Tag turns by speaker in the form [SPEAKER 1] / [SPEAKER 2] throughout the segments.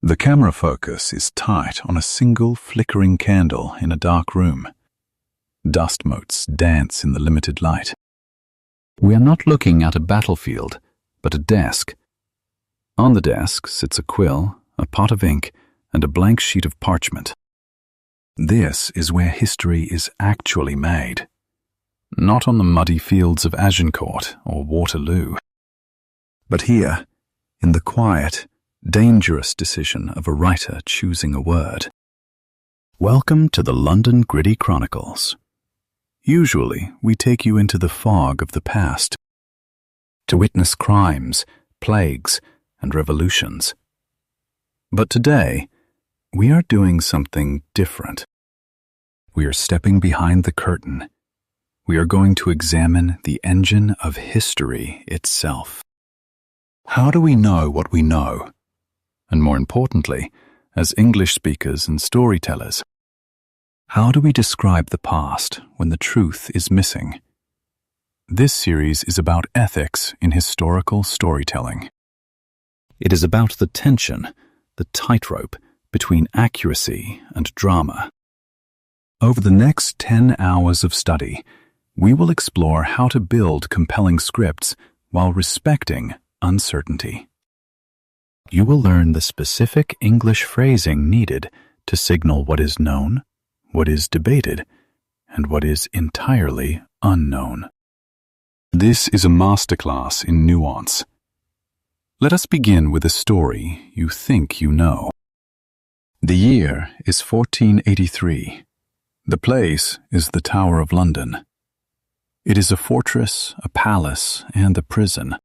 [SPEAKER 1] The camera focus is tight on a single flickering candle in a dark room. Dust motes dance in the limited light. We are not looking at a battlefield, but a desk. On the desk sits a quill, a pot of ink, and a blank sheet of parchment. This is where history is actually made. Not on the muddy fields of Agincourt or Waterloo, but here, in the quiet, dangerous decision of a writer choosing a word. Welcome to the London Gritty Chronicles. Usually, we take you into the fog of the past, to witness crimes, plagues, and revolutions. But today, we are doing something different. We are stepping behind the curtain. We are going to examine the engine of history itself. How do we know what we know? And more importantly, as English speakers and storytellers, how do we describe the past when the truth is missing? This series is about ethics in historical storytelling. It is about the tension, the tightrope between accuracy and drama. Over the next 10 hours of study, we will explore how to build compelling scripts while respecting uncertainty. You will learn the specific English phrasing needed to signal what is known, what is debated, and what is entirely unknown. This is a masterclass in nuance. Let us begin with a story you think you know. The year is 1483. The place is the Tower of London. It is a fortress, a palace, and a prison,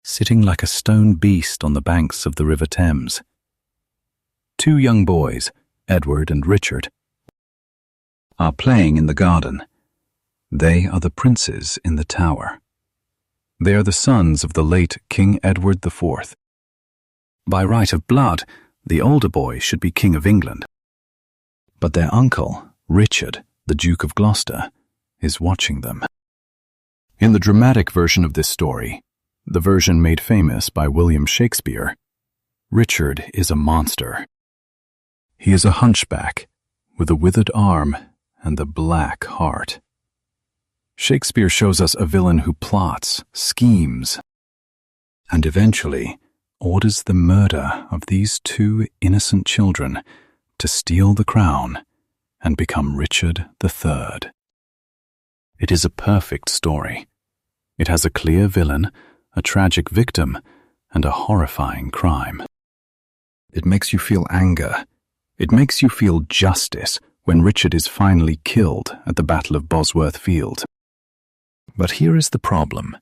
[SPEAKER 1] sitting like a stone beast on the banks of the River Thames. Two young boys, Edward and Richard, are playing in the garden. They are the princes in the tower. They are the sons of the late King Edward IV. By right of blood, the older boy should be King of England. But their uncle, Richard, the Duke of Gloucester, is watching them. In the dramatic version of this story, the version made famous by William Shakespeare, Richard is a monster. He is a hunchback with a withered arm and a black heart. Shakespeare shows us a villain who plots, schemes, and eventually orders the murder of these two innocent children to steal the crown and become Richard III. It is a perfect story. It has a clear villain, a tragic victim, and a horrifying crime. It makes you feel anger. It makes you feel justice when Richard is finally killed at the Battle of Bosworth Field. But here is the problem.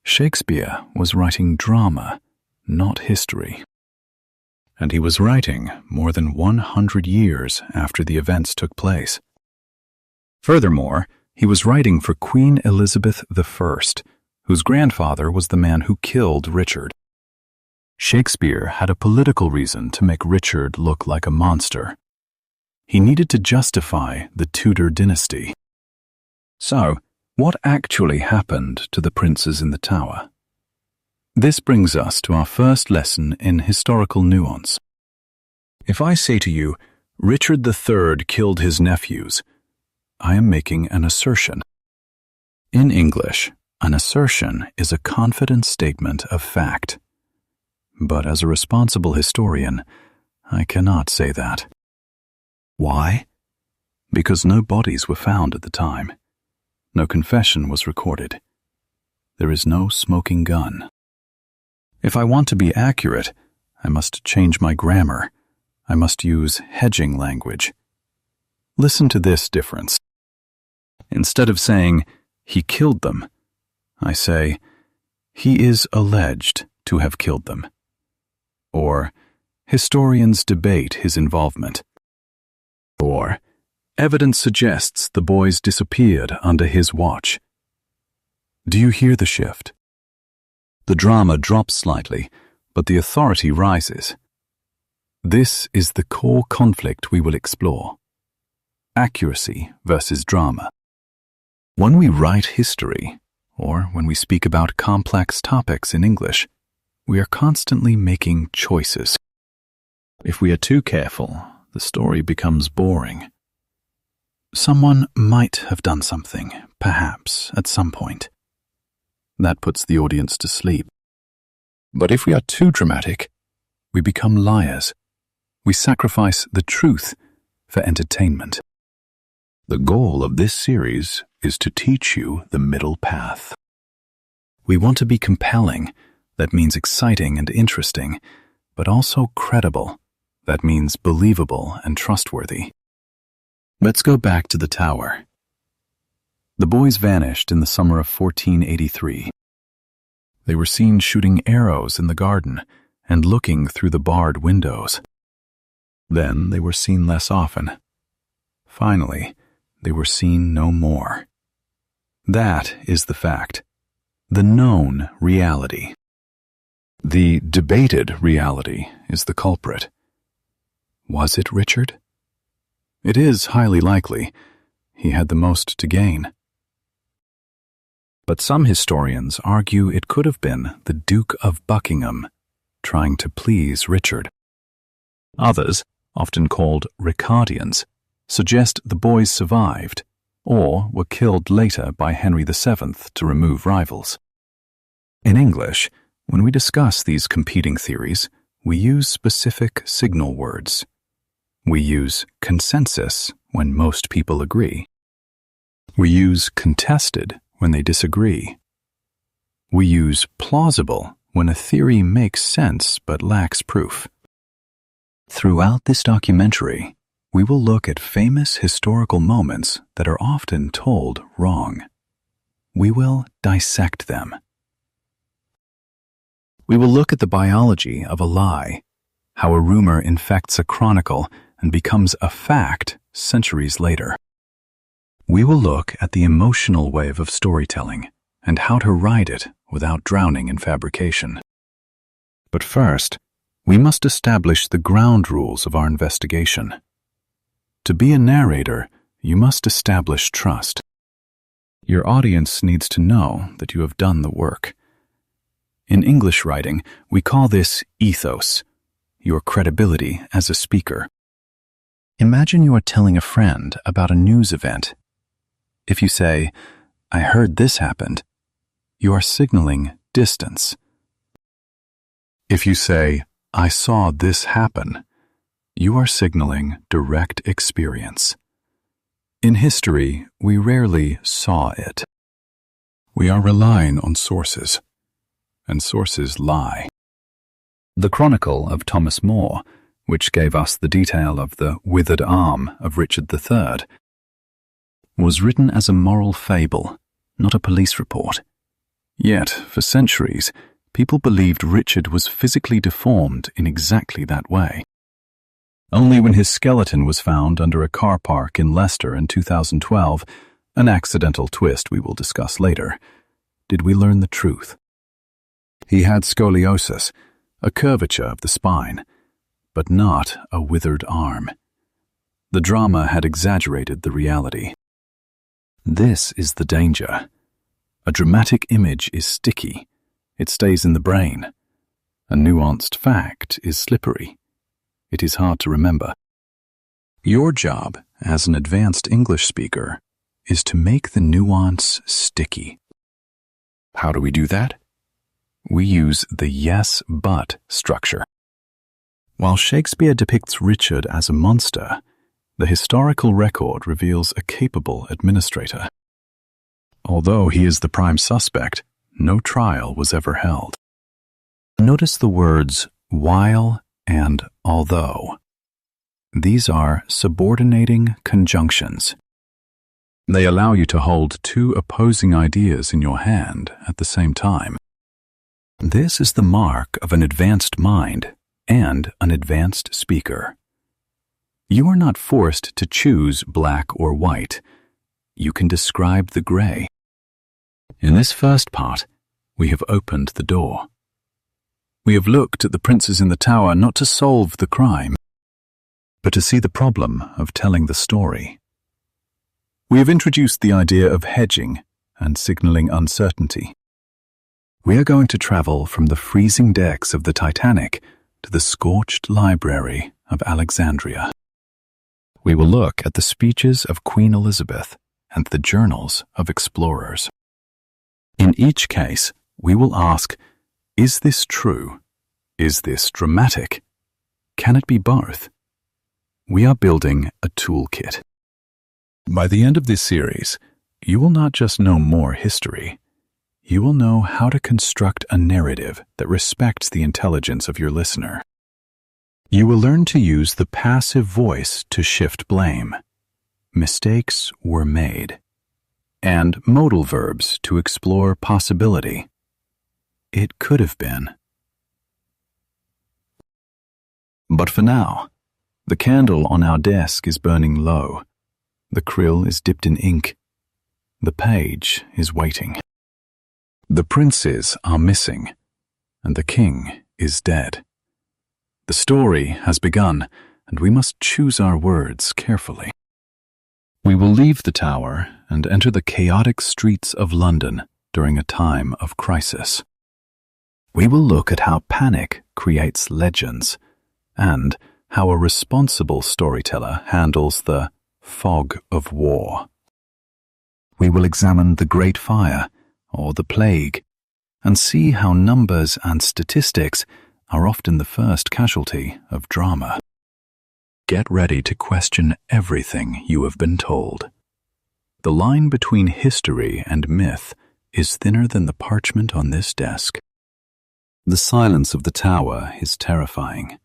[SPEAKER 1] Shakespeare was writing drama, not history. And he was writing more than 100 years after the events took place. Furthermore, he was writing for Queen Elizabeth I, whose grandfather was the man who killed Richard. Shakespeare had a political reason to make Richard look like a monster. He needed to justify the Tudor dynasty. So, what actually happened to the princes in the tower? This brings us to our first lesson in historical nuance. If I say to you, Richard III killed his nephews, I am making an assertion. In English, an assertion is a confident statement of fact. But as a responsible historian, I cannot say that. Why? Because no bodies were found at the time. No confession was recorded. There is no smoking gun. If I want to be accurate, I must change my grammar. I must use hedging language. Listen to this difference. Instead of saying, he killed them, I say, he is alleged to have killed them. Or, historians debate his involvement. Or, evidence suggests the boys disappeared under his watch. Do you hear the shift? The drama drops slightly, but the authority rises. This is the core conflict we will explore. Accuracy versus drama. When we write history, or when we speak about complex topics in English, we are constantly making choices. If we are too careful, the story becomes boring. Someone might have done something, perhaps, at some point. That puts the audience to sleep. But if we are too dramatic, we become liars. We sacrifice the truth for entertainment. The goal of this series is to teach you the middle path. We want to be compelling. That means exciting and interesting, but also credible. That means believable and trustworthy. Let's go back to the tower. The boys vanished in the summer of 1483. They were seen shooting arrows in the garden and looking through the barred windows. Then they were seen less often. Finally, they were seen no more. That is the fact, the known reality. The debated reality is the culprit. Was it Richard? It is highly likely. He had the most to gain. But some historians argue it could have been the Duke of Buckingham trying to please Richard. Others, often called Ricardians, suggest the boys survived or were killed later by Henry VII to remove rivals. In English, when we discuss these competing theories, we use specific signal words. We use consensus when most people agree. We use contested when they disagree. We use plausible when a theory makes sense but lacks proof. Throughout this documentary, we will look at famous historical moments that are often told wrong. We will dissect them. We will look at the biology of a lie, how a rumor infects a chronicle and becomes a fact centuries later. We will look at the emotional wave of storytelling and how to ride it without drowning in fabrication. But first, we must establish the ground rules of our investigation. To be a narrator, you must establish trust. Your audience needs to know that you have done the work. In English writing, we call this ethos, your credibility as a speaker. Imagine you are telling a friend about a news event. If you say, "I heard this happened," you are signaling distance. If you say, "I saw this happen," you are signaling direct experience. In history, we rarely saw it. We are relying on sources, and sources lie. The Chronicle of Thomas More, which gave us the detail of the withered arm of Richard III, was written as a moral fable, not a police report. Yet, for centuries, people believed Richard was physically deformed in exactly that way. Only when his skeleton was found under a car park in Leicester in 2012, an accidental twist we will discuss later, did we learn the truth. He had scoliosis, a curvature of the spine, but not a withered arm. The drama had exaggerated the reality. This is the danger. A dramatic image is sticky. It stays in the brain. A nuanced fact is slippery. It is hard to remember. Your job as an advanced English speaker is to make the nuance sticky. How do we do that? We use the yes-but structure. While Shakespeare depicts Richard as a monster, the historical record reveals a capable administrator. Although he is the prime suspect, no trial was ever held. Notice the words while and although. These are subordinating conjunctions. They allow you to hold two opposing ideas in your hand at the same time. This is the mark of an advanced mind and an advanced speaker. You are not forced to choose black or white. You can describe the gray. In this first part, we have opened the door. We have looked at the princes in the tower not to solve the crime, but to see the problem of telling the story. We have introduced the idea of hedging and signaling uncertainty. We are going to travel from the freezing decks of the Titanic to the scorched library of Alexandria. We will look at the speeches of Queen Elizabeth and the journals of explorers. In each case, we will ask, is this true? Is this dramatic? Can it be both? We are building a toolkit. By the end of this series, you will not just know more history, you will know how to construct a narrative that respects the intelligence of your listener. You will learn to use the passive voice to shift blame. Mistakes were made. And modal verbs to explore possibility. It could have been. But for now, the candle on our desk is burning low. The krill is dipped in ink. The page is waiting. The princes are missing, and the king is dead. The story has begun, and we must choose our words carefully. We will leave the tower and enter the chaotic streets of London during a time of crisis. We will look at how panic creates legends, and how a responsible storyteller handles the fog of war. We will examine the Great Fire or the Plague and see how numbers and statistics are often the first casualty of drama. Get ready to question everything you have been told. The line between history and myth is thinner than the parchment on this desk. The silence of the tower is terrifying,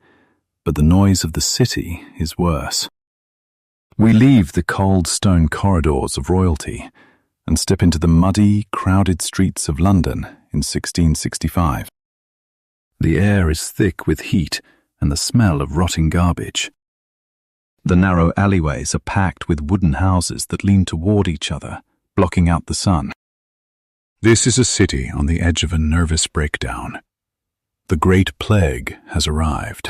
[SPEAKER 1] but the noise of the city is worse. We leave the cold stone corridors of royalty and step into the muddy, crowded streets of London in 1665. The air is thick with heat and the smell of rotting garbage. The narrow alleyways are packed with wooden houses that lean toward each other, blocking out the sun. This is a city on the edge of a nervous breakdown. The Great Plague has arrived.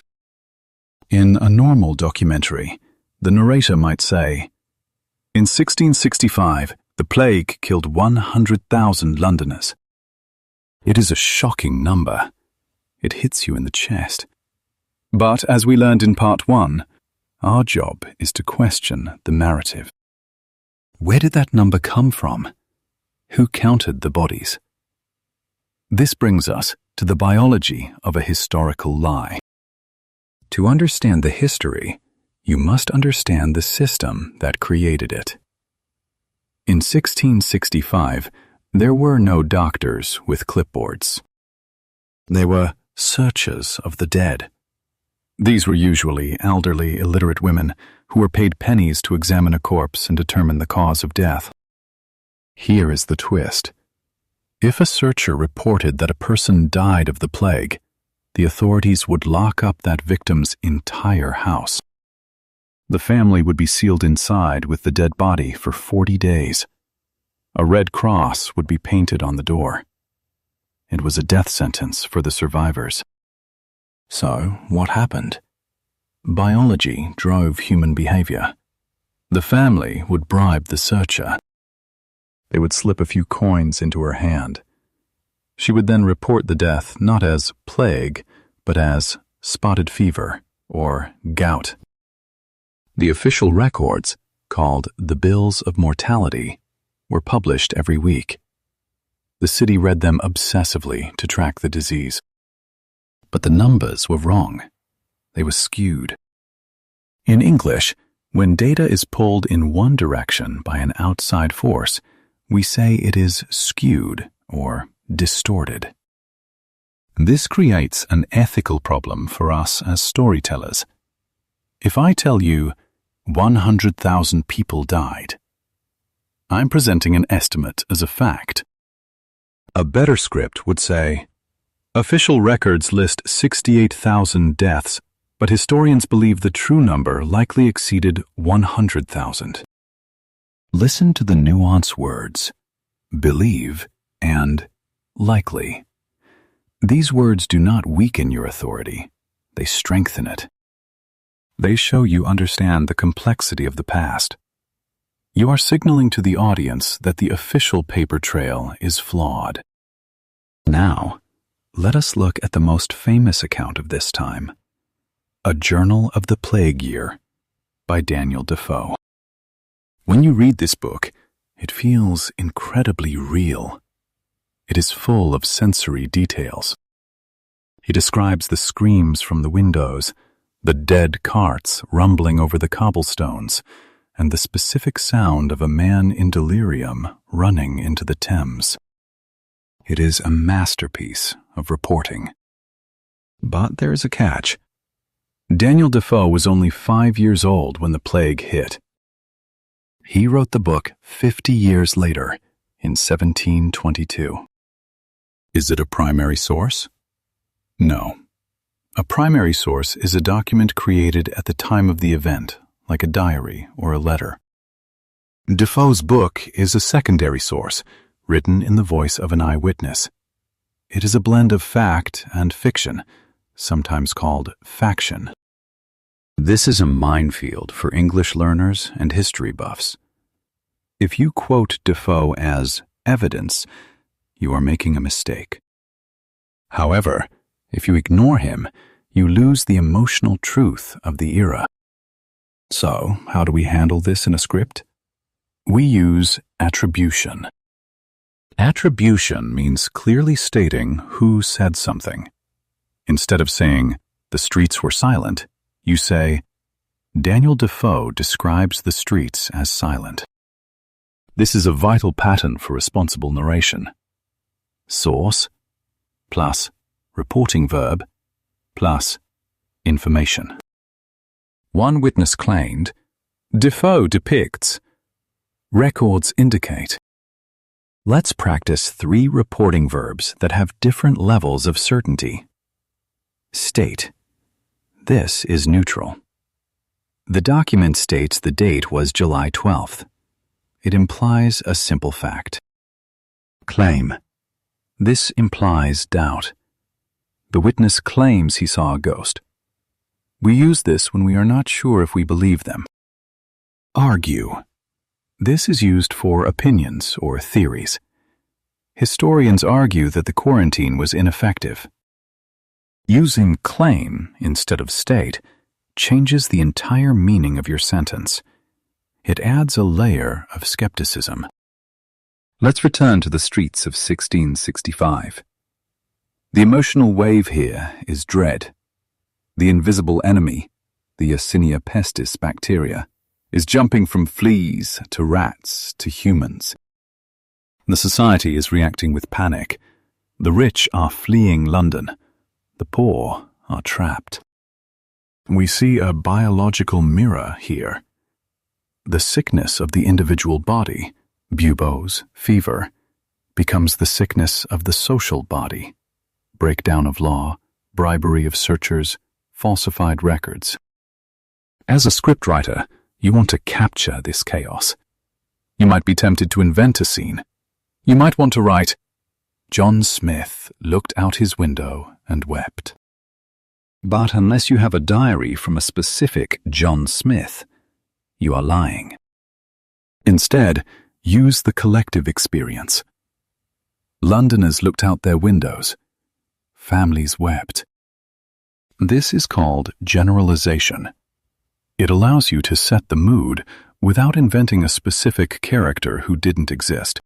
[SPEAKER 1] In a normal documentary, the narrator might say, in 1665, the plague killed 100,000 Londoners. It is a shocking number. It hits you in the chest. But as we learned in part 1, our job is to question the narrative. Where did that number come from? Who counted the bodies? This brings us to the biology of a historical lie. To understand the history, you must understand the system that created it. In 1665, there were no doctors with clipboards. They were searchers of the dead. These were usually elderly, illiterate women who were paid pennies to examine a corpse and determine the cause of death. Here is the twist. If a searcher reported that a person died of the plague, the authorities would lock up that victim's entire house. The family would be sealed inside with the dead body for 40 days. A red cross would be painted on the door. It was a death sentence for the survivors. So, what happened? Biology drove human behavior. The family would bribe the searcher. They would slip a few coins into her hand. She would then report the death not as plague, but as spotted fever or gout. The official records, called the Bills of Mortality, were published every week. The city read them obsessively to track the disease. But the numbers were wrong. They were skewed. In English, when data is pulled in one direction by an outside force, we say it is skewed or distorted. This creates an ethical problem for us as storytellers. If I tell you 100,000 people died, I'm presenting an estimate as a fact. A better script would say, official records list 68,000 deaths, but historians believe the true number likely exceeded 100,000. Listen to the nuanced words, believe and likely. These words do not weaken your authority, they strengthen it. They show you understand the complexity of the past. You are signaling to the audience that the official paper trail is flawed. Now, let us look at the most famous account of this time, A Journal of the Plague Year by Daniel Defoe. When you read this book, it feels incredibly real. It is full of sensory details. He describes the screams from the windows, the dead carts rumbling over the cobblestones, and the specific sound of a man in delirium running into the Thames. It is a masterpiece of reporting. But there is a catch. Daniel Defoe was only 5 years old when the plague hit. He wrote the book 50 years later, in 1722. Is it a primary source? No. A primary source is a document created at the time of the event, like a diary or a letter. Defoe's book is a secondary source, written in the voice of an eyewitness. It is a blend of fact and fiction, sometimes called faction. This is a minefield for English learners and history buffs. If you quote Defoe as evidence, you are making a mistake. However, if you ignore him, you lose the emotional truth of the era. So, how do we handle this in a script? We use attribution. Attribution means clearly stating who said something. Instead of saying, "The streets were silent," you say, "Daniel Defoe describes the streets as silent." This is a vital pattern for responsible narration. Source plus reporting verb plus information. One witness claimed, "Defoe depicts, records indicate." Let's practice 3 reporting verbs that have different levels of certainty. State. This is neutral. The document states the date was July 12th. It implies a simple fact. Claim. This implies doubt. The witness claims he saw a ghost. We use this when we are not sure if we believe them. Argue. This is used for opinions or theories. Historians argue that the quarantine was ineffective. Using claim instead of state changes the entire meaning of your sentence. It adds a layer of skepticism. Let's return to the streets of 1665. The emotional wave here is dread. The invisible enemy, the Yersinia pestis bacteria, is jumping from fleas to rats to humans. The society is reacting with panic. The rich are fleeing London. The poor are trapped. We see a biological mirror here. The sickness of the individual body, buboes, fever, becomes the sickness of the social body, breakdown of law, bribery of searchers, falsified records. As a scriptwriter, you want to capture this chaos. You might be tempted to invent a scene. You might want to write, "John Smith looked out his window and wept." But unless you have a diary from a specific John Smith, you are lying. Instead, use the collective experience. Londoners looked out their windows. Families wept. This is called generalization. It allows you to set the mood without inventing a specific character who didn't exist.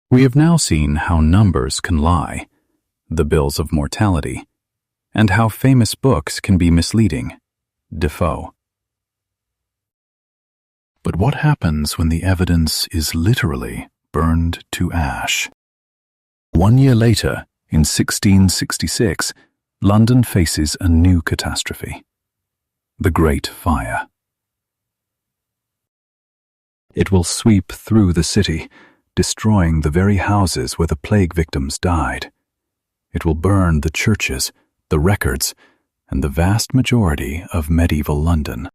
[SPEAKER 1] We have now seen how numbers can lie, the bills of mortality, and how famous books can be misleading. Defoe. But what happens when the evidence is literally burned to ash? 1 year later, in 1666, London faces a new catastrophe: the Great Fire. It will sweep through the city, destroying the very houses where the plague victims died. It will burn the churches, the records, and the vast majority of medieval London.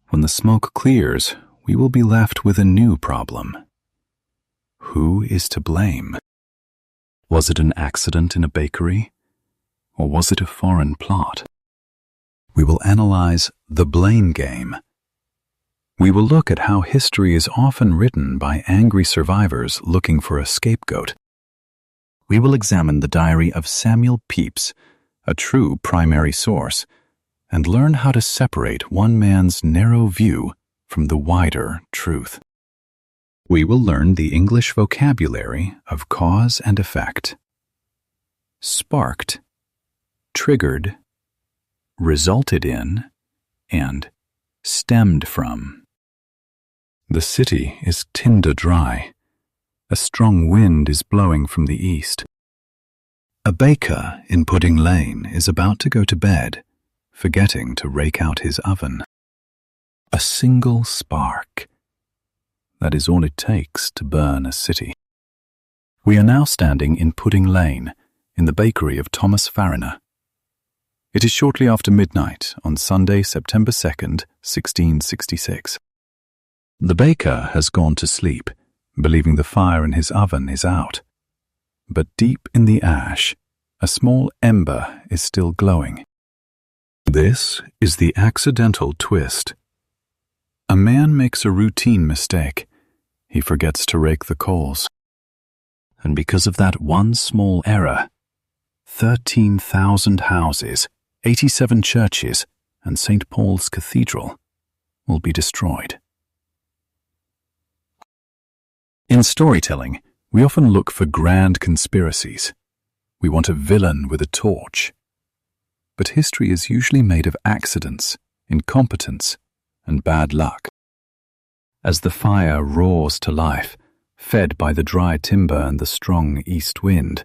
[SPEAKER 1] When the smoke clears, we will be left with a new problem. Who is to blame? Was it an accident in a bakery? Or was it a foreign plot? We will analyze the blame game. We will look at how history is often written by angry survivors looking for a scapegoat. we will examine the diary of Samuel Pepys, a true primary source, and learn how to separate one man's narrow view from the wider truth. We will learn the English vocabulary of cause and effect. Sparked, triggered, resulted in, and stemmed from. The city is tinder dry. A strong wind is blowing from the east. A baker in Pudding Lane is about to go to bed, forgetting to rake out his oven. A single spark. That is all it takes to burn a city. We are now standing in Pudding Lane, in the bakery of Thomas Fariner. It is shortly after midnight on Sunday, September 2nd, 1666. The baker has gone to sleep, believing the fire in his oven is out. But deep in the ash, a small ember is still glowing. This is the accidental twist. A man makes a routine mistake. He forgets to rake the coals. And because of that one small error, 13,000 houses, 87 churches, and St. Paul's Cathedral will be destroyed. In storytelling, we often look for grand conspiracies. We want a villain with a torch. But history is usually made of accidents, incompetence, and bad luck. As the fire roars to life, fed by the dry timber and the strong east wind,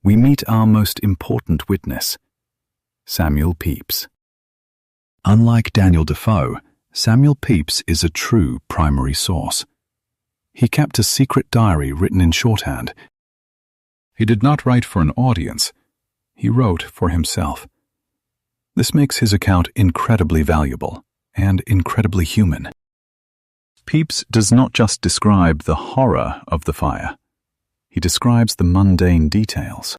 [SPEAKER 1] we meet our most important witness, Samuel Pepys. Unlike Daniel Defoe, Samuel Pepys is a true primary source. He kept a secret diary written in shorthand. He did not write for an audience. He wrote for himself. This makes his account incredibly valuable and incredibly human. Pepys does not just describe the horror of the fire. He describes the mundane details.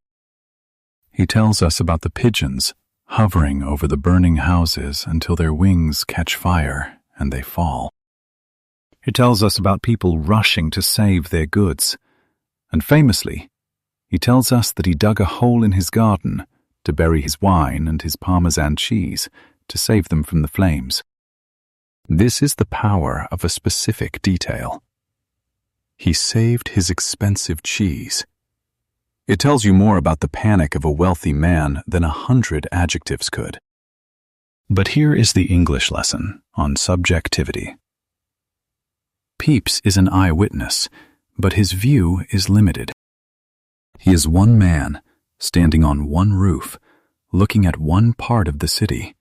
[SPEAKER 1] He tells us about the pigeons hovering over the burning houses until their wings catch fire and they fall. He tells us about people rushing to save their goods. And famously, he tells us that he dug a hole in his garden to bury his wine and his Parmesan cheese to save them from the flames. This is the power of a specific detail. He saved his expensive cheese. It tells you more about the panic of a wealthy man than 100 adjectives could. But here is the English lesson on subjectivity. Pepys is an eyewitness, but his view is limited. He is one man, standing on one roof, looking at one part of the city.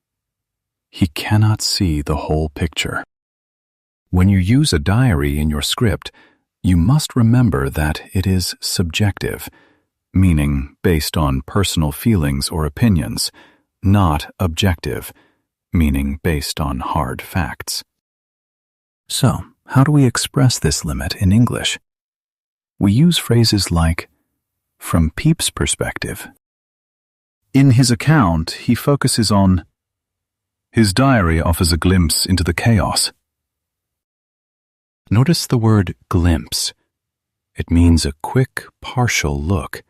[SPEAKER 1] He cannot see the whole picture. When you use a diary in your script, you must remember that it is subjective, meaning based on personal feelings or opinions, not objective, meaning based on hard facts. So, how do we express this limit in English? We use phrases like, from Pepys' perspective. In his account, he focuses on, his diary offers a glimpse into the chaos. Notice the word glimpse. It means a quick, partial look.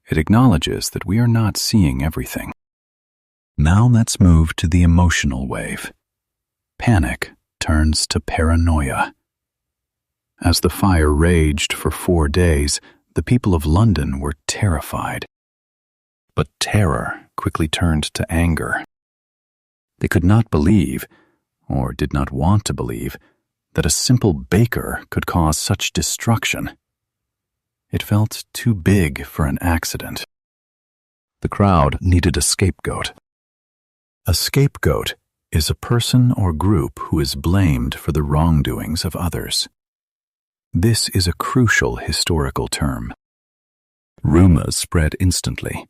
[SPEAKER 1] It acknowledges that we are not seeing everything. Now let's move to the emotional wave. Panic turns to paranoia. As the fire raged for 4 days, the people of London were terrified. But terror quickly turned to anger. They could not believe, or did not want to believe, that a simple baker could cause such destruction. It felt too big for an accident. The crowd needed a scapegoat. A scapegoat is a person or group who is blamed for the wrongdoings of others. This is a crucial historical term. Rumors spread instantly.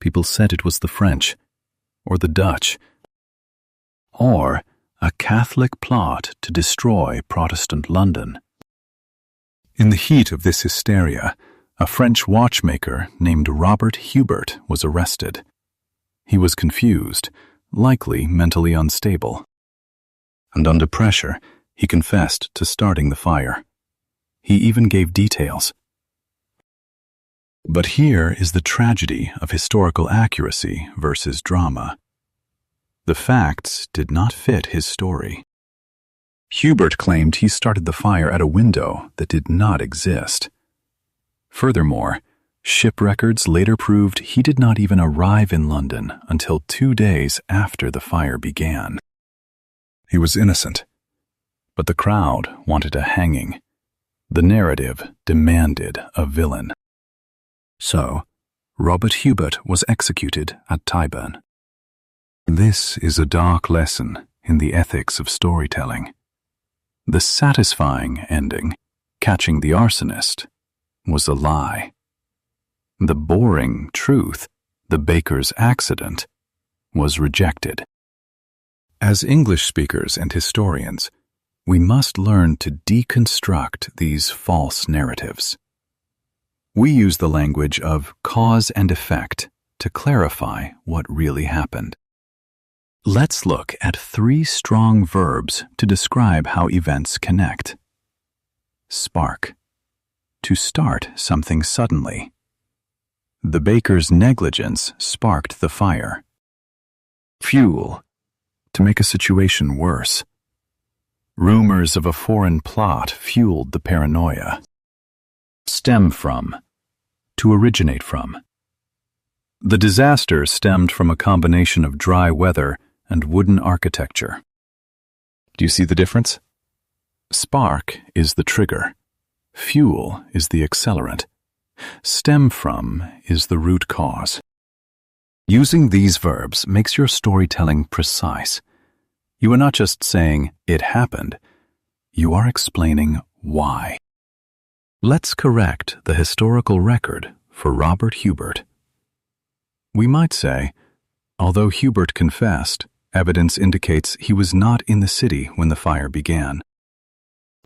[SPEAKER 1] People said it was the French, or the Dutch, or a Catholic plot to destroy Protestant London. In the heat of this hysteria, a French watchmaker named Robert Hubert was arrested. He was confused, likely mentally unstable. And under pressure, he confessed to starting the fire. He even gave details. But here is the tragedy of historical accuracy versus drama. The facts did not fit his story. Hubert claimed he started the fire at a window that did not exist. Furthermore, ship records later proved he did not even arrive in London until 2 days after the fire began. He was innocent, but the crowd wanted a hanging. The narrative demanded a villain. So, Robert Hubert was executed at Tyburn. This is a dark lesson in the ethics of storytelling. The satisfying ending, catching the arsonist, was a lie. The boring truth, the baker's accident, was rejected. As English speakers and historians, we must learn to deconstruct these false narratives. We use the language of cause and effect to clarify what really happened. Let's look at 3 strong verbs to describe how events connect. Spark, to start something suddenly. The baker's negligence sparked the fire. Fuel, to make a situation worse. Rumors of a foreign plot fueled the paranoia. Stem from, to originate from. The disaster stemmed from a combination of dry weather and wooden architecture. Do you see the difference? Spark is the trigger. Fuel is the accelerant. Stem from is the root cause. Using these verbs makes your storytelling precise. You are not just saying, "it happened." You are explaining why. Let's correct the historical record for Robert Hubert. We might say, although Hubert confessed, evidence indicates he was not in the city when the fire began.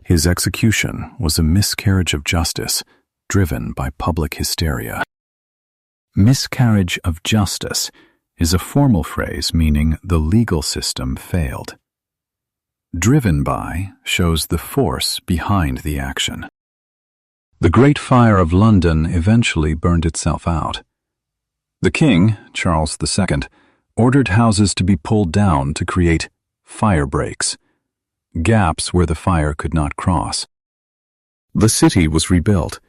[SPEAKER 1] His execution was a miscarriage of justice, driven by public hysteria. Miscarriage of justice is a formal phrase meaning the legal system failed. Driven by shows the force behind the action. The Great Fire of London eventually burned itself out. The king, Charles II, ordered houses to be pulled down to create fire breaks, gaps where the fire could not cross. The city was rebuilt.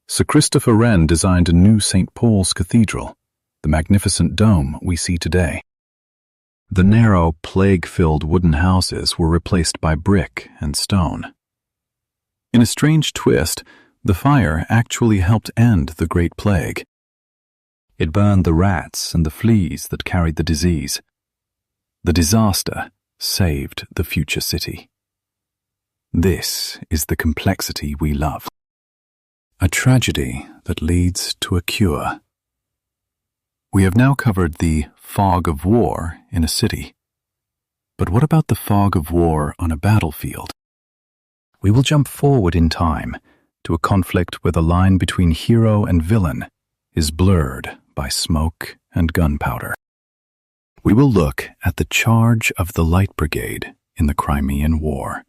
[SPEAKER 1] Sir Christopher Wren designed a new St. Paul's Cathedral, the magnificent dome we see today. The narrow, plague-filled wooden houses were replaced by brick and stone. In a strange twist, the fire actually helped end the Great Plague. It burned the rats and the fleas that carried the disease. The disaster saved the future city. This is the complexity we love. A tragedy that leads to a cure. We have now covered the fog of war in a city. But what about the fog of war on a battlefield? We will jump forward in time to a conflict where the line between hero and villain is blurred by smoke and gunpowder. We will look at the charge of the Light Brigade in the Crimean War.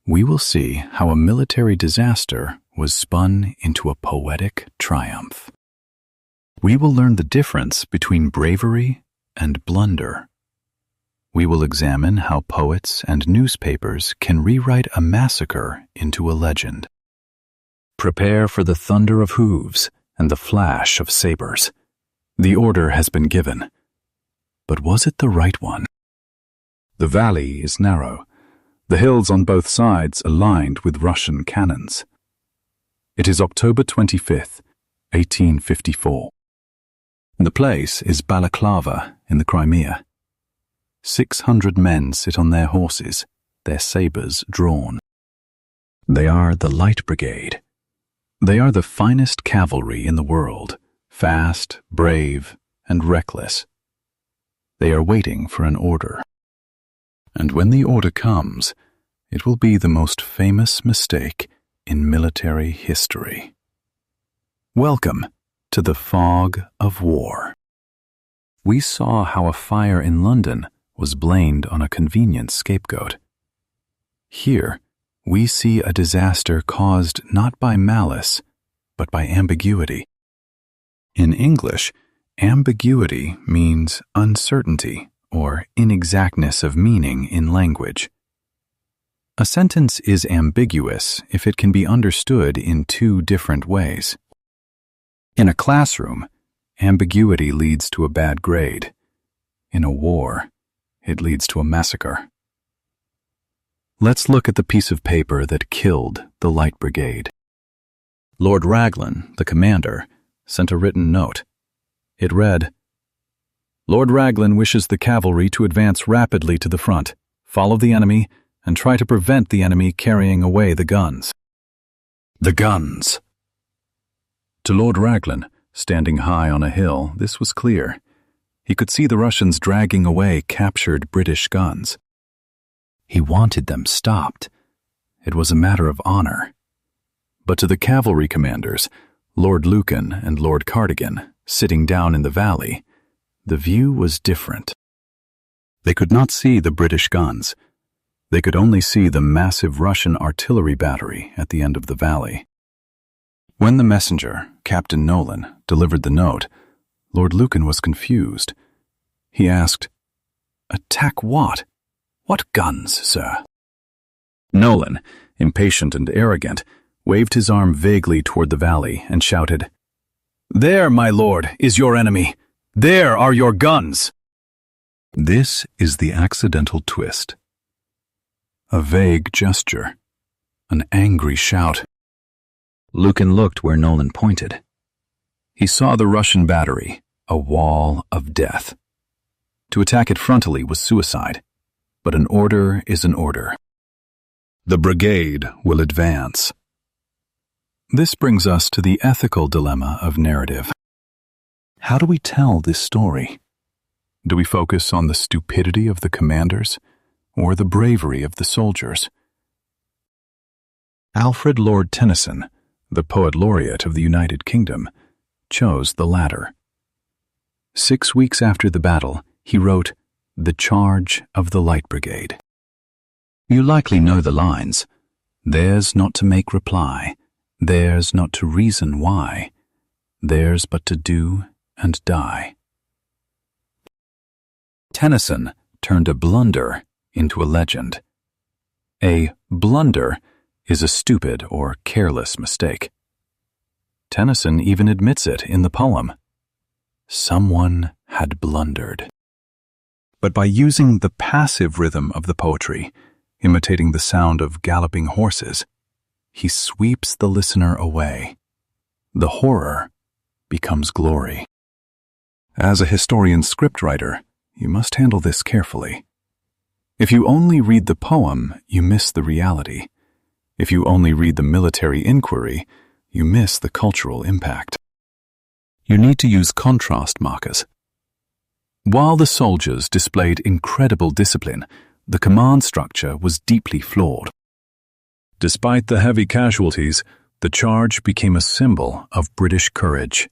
[SPEAKER 1] We will see how a military disaster was spun into a poetic triumph. We will learn the difference between bravery and blunder. We will examine how poets and newspapers can rewrite a massacre into a legend. Prepare for the thunder of hooves and the flash of sabers. The order has been given. But was it the right one? The valley is narrow, the hills on both sides aligned with Russian cannons. It is October 25th, 1854. The place is Balaclava in the Crimea. 600 men sit on their horses, their sabers drawn. They are the Light Brigade. They are the finest cavalry in the world, fast, brave, and reckless. They are waiting for an order. And when the order comes, it will be the most famous mistake in military history. Welcome to the fog of war. We saw how a fire in London was blamed on a convenient scapegoat. Here, we see a disaster caused not by malice, but by ambiguity. In English, ambiguity means uncertainty or inexactness of meaning in language. A sentence is ambiguous if it can be understood in two different ways. In a classroom, ambiguity leads to a bad grade. In a war, it leads to a massacre. Let's look at the piece of paper that killed the Light Brigade. Lord Raglan, the commander, sent a written note. It read, "Lord Raglan wishes the cavalry to advance rapidly to the front, follow the enemy, and try to prevent the enemy carrying away the guns." The guns! To Lord Raglan, standing high on a hill, this was clear. He could see the Russians dragging away captured British guns. He wanted them stopped. It was a matter of honor. But to the cavalry commanders, Lord Lucan and Lord Cardigan, sitting down in the valley, the view was different. They could not see the British guns. They could only see the massive Russian artillery battery at the end of the valley. When the messenger, Captain Nolan, delivered the note, Lord Lucan was confused. He asked, "Attack what? What guns, sir?" Nolan, impatient and arrogant, waved his arm vaguely toward the valley and shouted, "There, my lord, is your enemy. There are your guns." This is the accidental twist. A vague gesture, an angry shout. Lucan looked where Nolan pointed. He saw the Russian battery, a wall of death. To attack it frontally was suicide, but an order is an order. The brigade will advance. This brings us to the ethical dilemma of narrative. How do we tell this story? Do we focus on the stupidity of the commanders or the bravery of the soldiers? Alfred Lord Tennyson, the poet laureate of the United Kingdom, chose the latter. 6 weeks after the battle, he wrote The Charge of the Light Brigade. You likely know the lines, "Theirs not to make reply, theirs not to reason why, theirs but to do and die." Tennyson turned a blunder into a legend. A blunder is a stupid or careless mistake. Tennyson even admits it in the poem. Someone had blundered. But by using the passive rhythm of the poetry, imitating the sound of galloping horses, he sweeps the listener away. The horror becomes glory. As a historian scriptwriter, you must handle this carefully. If you only read the poem, you miss the reality. If you only read the military inquiry, you miss the cultural impact. You need to use contrast markers. While the soldiers displayed incredible discipline, the command structure was deeply flawed. Despite the heavy casualties, the charge became a symbol of British courage.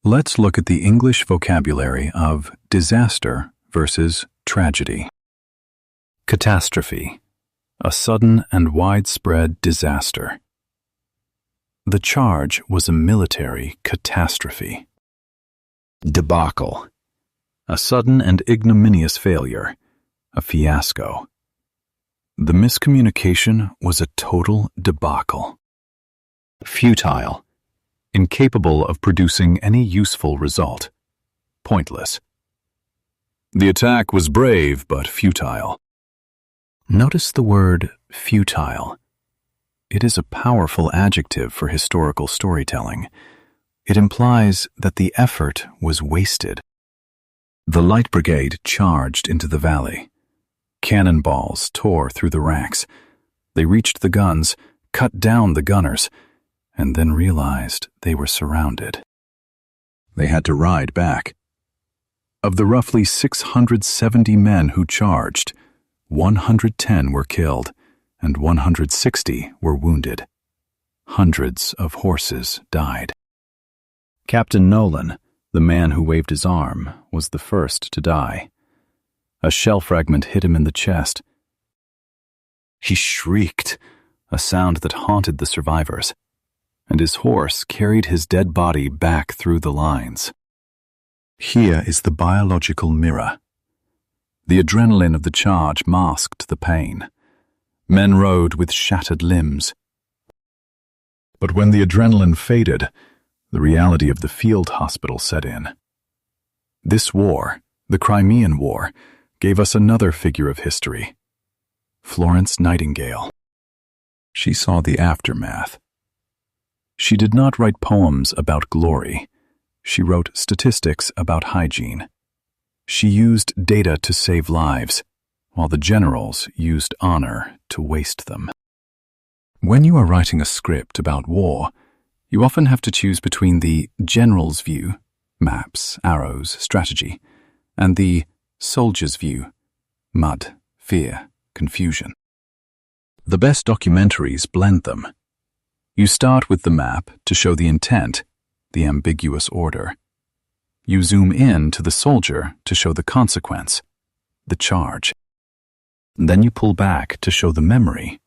[SPEAKER 1] Let's look at the English vocabulary of disaster versus tragedy. Catastrophe, a sudden and widespread disaster. The charge was a military catastrophe. Debacle, a sudden and ignominious failure, a fiasco. The miscommunication was a total debacle. Futile, incapable of producing any useful result. Pointless. The attack was brave but futile. Notice the word futile. It is a powerful adjective for historical storytelling. It implies that the effort was wasted. The Light Brigade charged into the valley. Cannonballs tore through the ranks. They reached the guns, cut down the gunners, and then realized they were surrounded. They had to ride back. Of the roughly 670 men who charged, 110 were killed, and 160 were wounded. Hundreds of horses died. Captain Nolan, the man who waved his arm, was the first to die. A shell fragment hit him in the chest. He shrieked, a sound that haunted the survivors. and his horse carried his dead body back through the lines. Here is the biological mirror. The adrenaline of the charge masked the pain. Men rode with shattered limbs. But when the adrenaline faded, the reality of the field hospital set in. This war, the Crimean War, gave us another figure of history. Florence Nightingale. She saw the aftermath. She did not write poems about glory. She wrote statistics about hygiene. She used data to save lives, while the generals used honor to waste them. When you are writing a script about war, you often have to choose between the general's view, maps, arrows, strategy, and the soldier's view, mud, fear, confusion. The best documentaries blend them. You start with the map to show the intent, the ambiguous order. You zoom in to the soldier to show the consequence, the charge. Then you pull back to show the memory,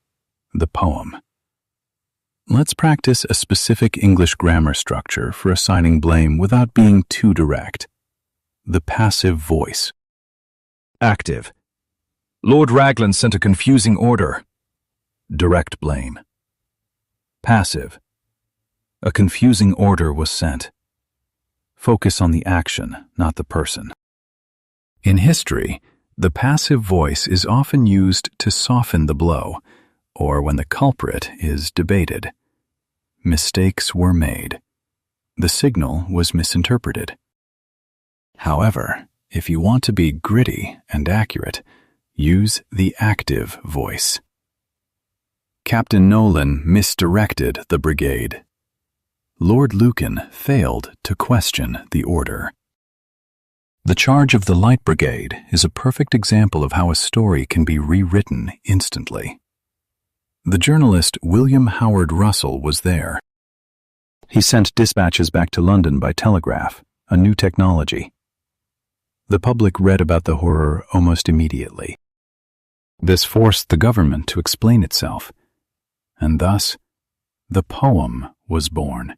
[SPEAKER 1] the poem. Let's practice a specific English grammar structure for assigning blame without being too direct. The passive voice. Active. Lord Raglan sent a confusing order. Direct blame. Passive. A confusing order was sent. Focus on the action, not the person. In history, the passive voice is often used to soften the blow, or when the culprit is debated. Mistakes were made. The signal was misinterpreted. However, if you want to be gritty and accurate, use the active voice. Captain Nolan misdirected the brigade. Lord Lucan failed to question the order. The charge of the Light Brigade is a perfect example of how a story can be rewritten instantly. The journalist William Howard Russell was there. He sent dispatches back to London by telegraph, a new technology. The public read about the horror almost immediately. This forced the government to explain itself, and thus the poem was born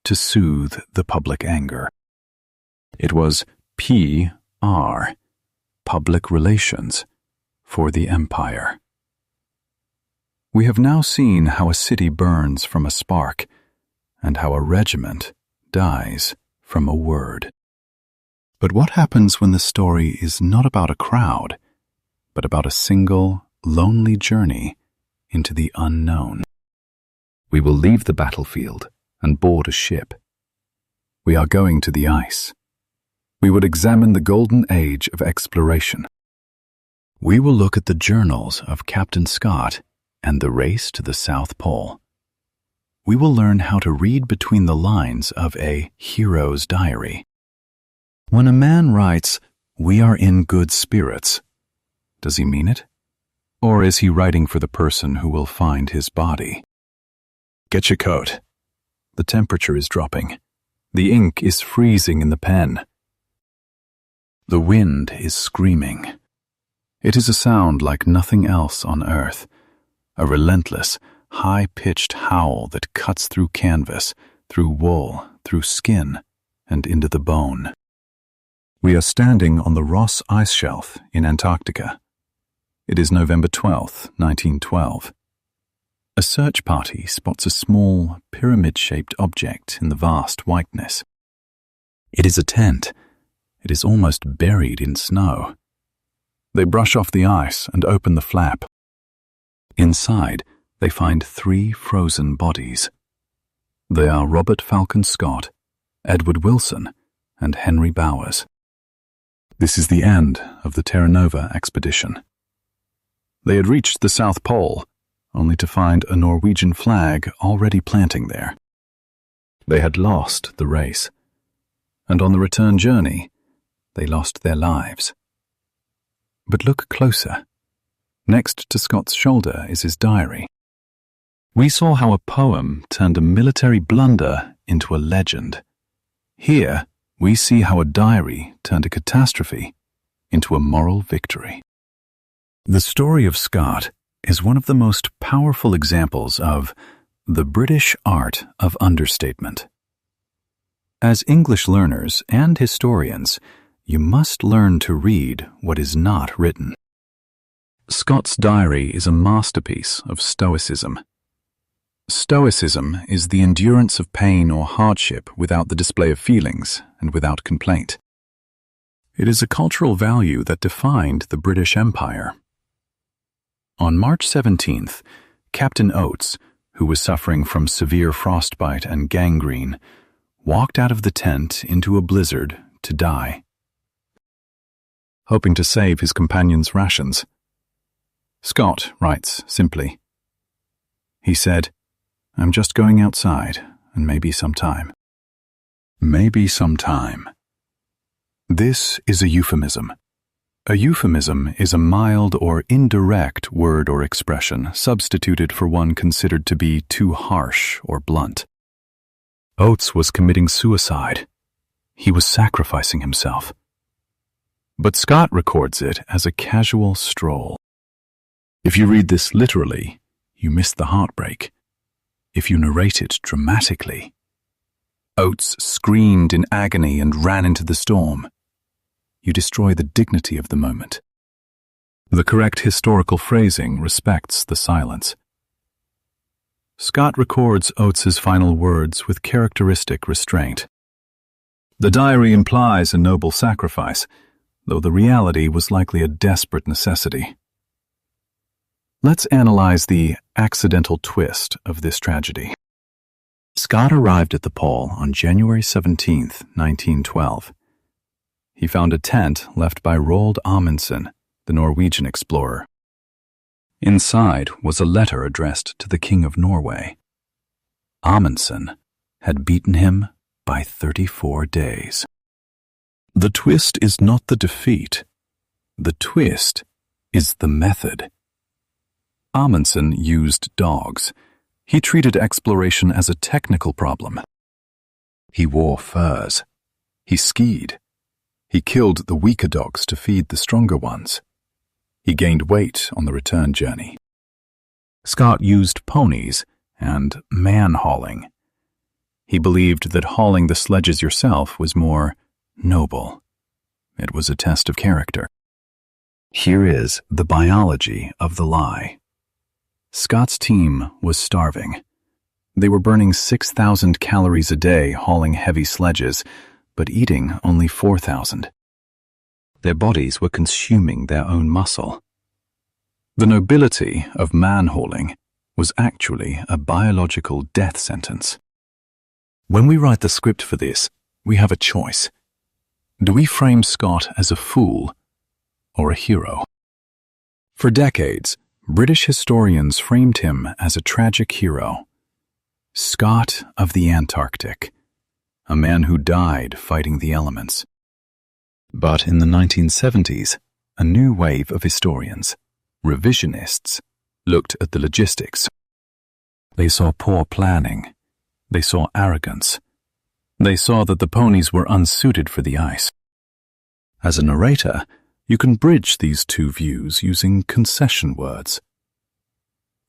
[SPEAKER 1] to soothe the public anger. It was PR, public relations, for the empire. We have now seen how a city burns from a spark, and how a regiment dies from a word. But what happens when the story is not about a crowd, but about a single, lonely journey into the unknown? We will leave the battlefield and board a ship. We are going to the ice. We would examine the golden age of exploration. We will look at the journals of Captain Scott and the race to the South Pole. We will learn how to read between the lines of a hero's diary. When a man writes, "We are in good spirits," does he mean it? Or is he writing for the person who will find his body? Get your coat. The temperature is dropping. The ink is freezing in the pen. The wind is screaming. It is a sound like nothing else on earth, a relentless, high-pitched howl that cuts through canvas, through wool, through skin, and into the bone. We are standing on the Ross Ice Shelf in Antarctica. It is November 12th, 1912. A search party spots a small, pyramid-shaped object in the vast whiteness. It is a tent. It is almost buried in snow. They brush off the ice and open the flap. Inside, they find 3 frozen bodies. They are Robert Falcon Scott, Edward Wilson, and Henry Bowers. This is the end of the Terra Nova expedition. They had reached the South Pole, only to find a Norwegian flag already planting there. They had lost the race, and on the return journey, they lost their lives. But look closer. Next to Scott's shoulder is his diary. We saw how a poem turned a military blunder into a legend. Here, we see how a diary turned a catastrophe into a moral victory. The story of Scott is one of the most powerful examples of The British Art of Understatement. As English learners and historians, you must learn to read what is not written. Scott's diary is a masterpiece of Stoicism. Stoicism is the endurance of pain or hardship without the display of feelings and without complaint. It is a cultural value that defined the British Empire. On March 17th, Captain Oates, who was suffering from severe frostbite and gangrene, walked out of the tent into a blizzard to die. Hoping to save his companion's rations, Scott writes simply, he said, "I'm just going outside, and maybe sometime." Maybe sometime. This is a euphemism. A euphemism is a mild or indirect word or expression substituted for one considered to be too harsh or blunt. Oates was committing suicide. He was sacrificing himself. But Scott records it as a casual stroll. If you read this literally, you miss the heartbreak. If you narrate it dramatically, Oates screamed in agony and ran into the storm. You destroy the dignity of the moment. The correct historical phrasing respects the silence. Scott records Oates's final words with characteristic restraint. The diary implies a noble sacrifice, though the reality was likely a desperate necessity. Let's analyze the accidental twist of this tragedy. Scott arrived at the pole on January 17, 1912. He found a tent left by Roald Amundsen, the Norwegian explorer. Inside was a letter addressed to the King of Norway. Amundsen had beaten him by 34 days. The twist is not the defeat. The twist is the method. Amundsen used dogs. He treated exploration as a technical problem. He wore furs. He skied. He killed the weaker dogs to feed the stronger ones. He gained weight on the return journey. Scott used ponies and man-hauling. He believed that hauling the sledges yourself was more noble. It was a test of character. Here is the biology of the lie. Scott's team was starving. They were burning 6,000 calories a day hauling heavy sledges, but eating only 4,000. Their bodies were consuming their own muscle. The nobility of man-hauling was actually a biological death sentence. When we write the script for this, we have a choice. Do we frame Scott as a fool or a hero? For decades, British historians framed him as a tragic hero. Scott of the Antarctic, a man who died fighting the elements. But in the 1970s, a new wave of historians, revisionists, looked at the logistics. They saw poor planning. They saw arrogance. They saw that the ponies were unsuited for the ice. As a narrator, you can bridge these two views using concession words.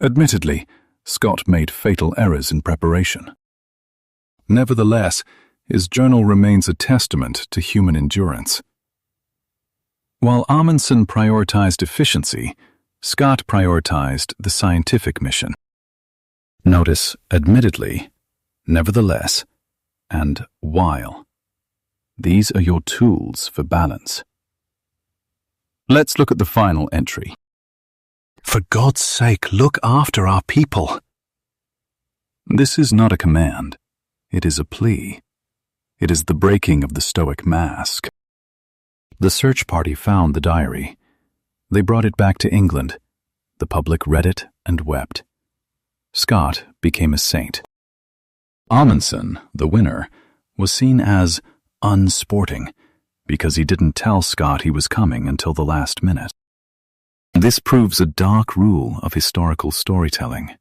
[SPEAKER 1] Admittedly, Scott made fatal errors in preparation. Nevertheless, his journal remains a testament to human endurance. While Amundsen prioritized efficiency, Scott prioritized the scientific mission. Notice admittedly, nevertheless, and while. These are your tools for balance. Let's look at the final entry. For God's sake, look after our people. This is not a command. It is a plea. It is the breaking of the Stoic mask. The search party found the diary. They brought it back to England. The public read it and wept. Scott became a saint. Amundsen, the winner, was seen as unsporting because he didn't tell Scott he was coming until the last minute. This proves a dark rule of historical storytelling.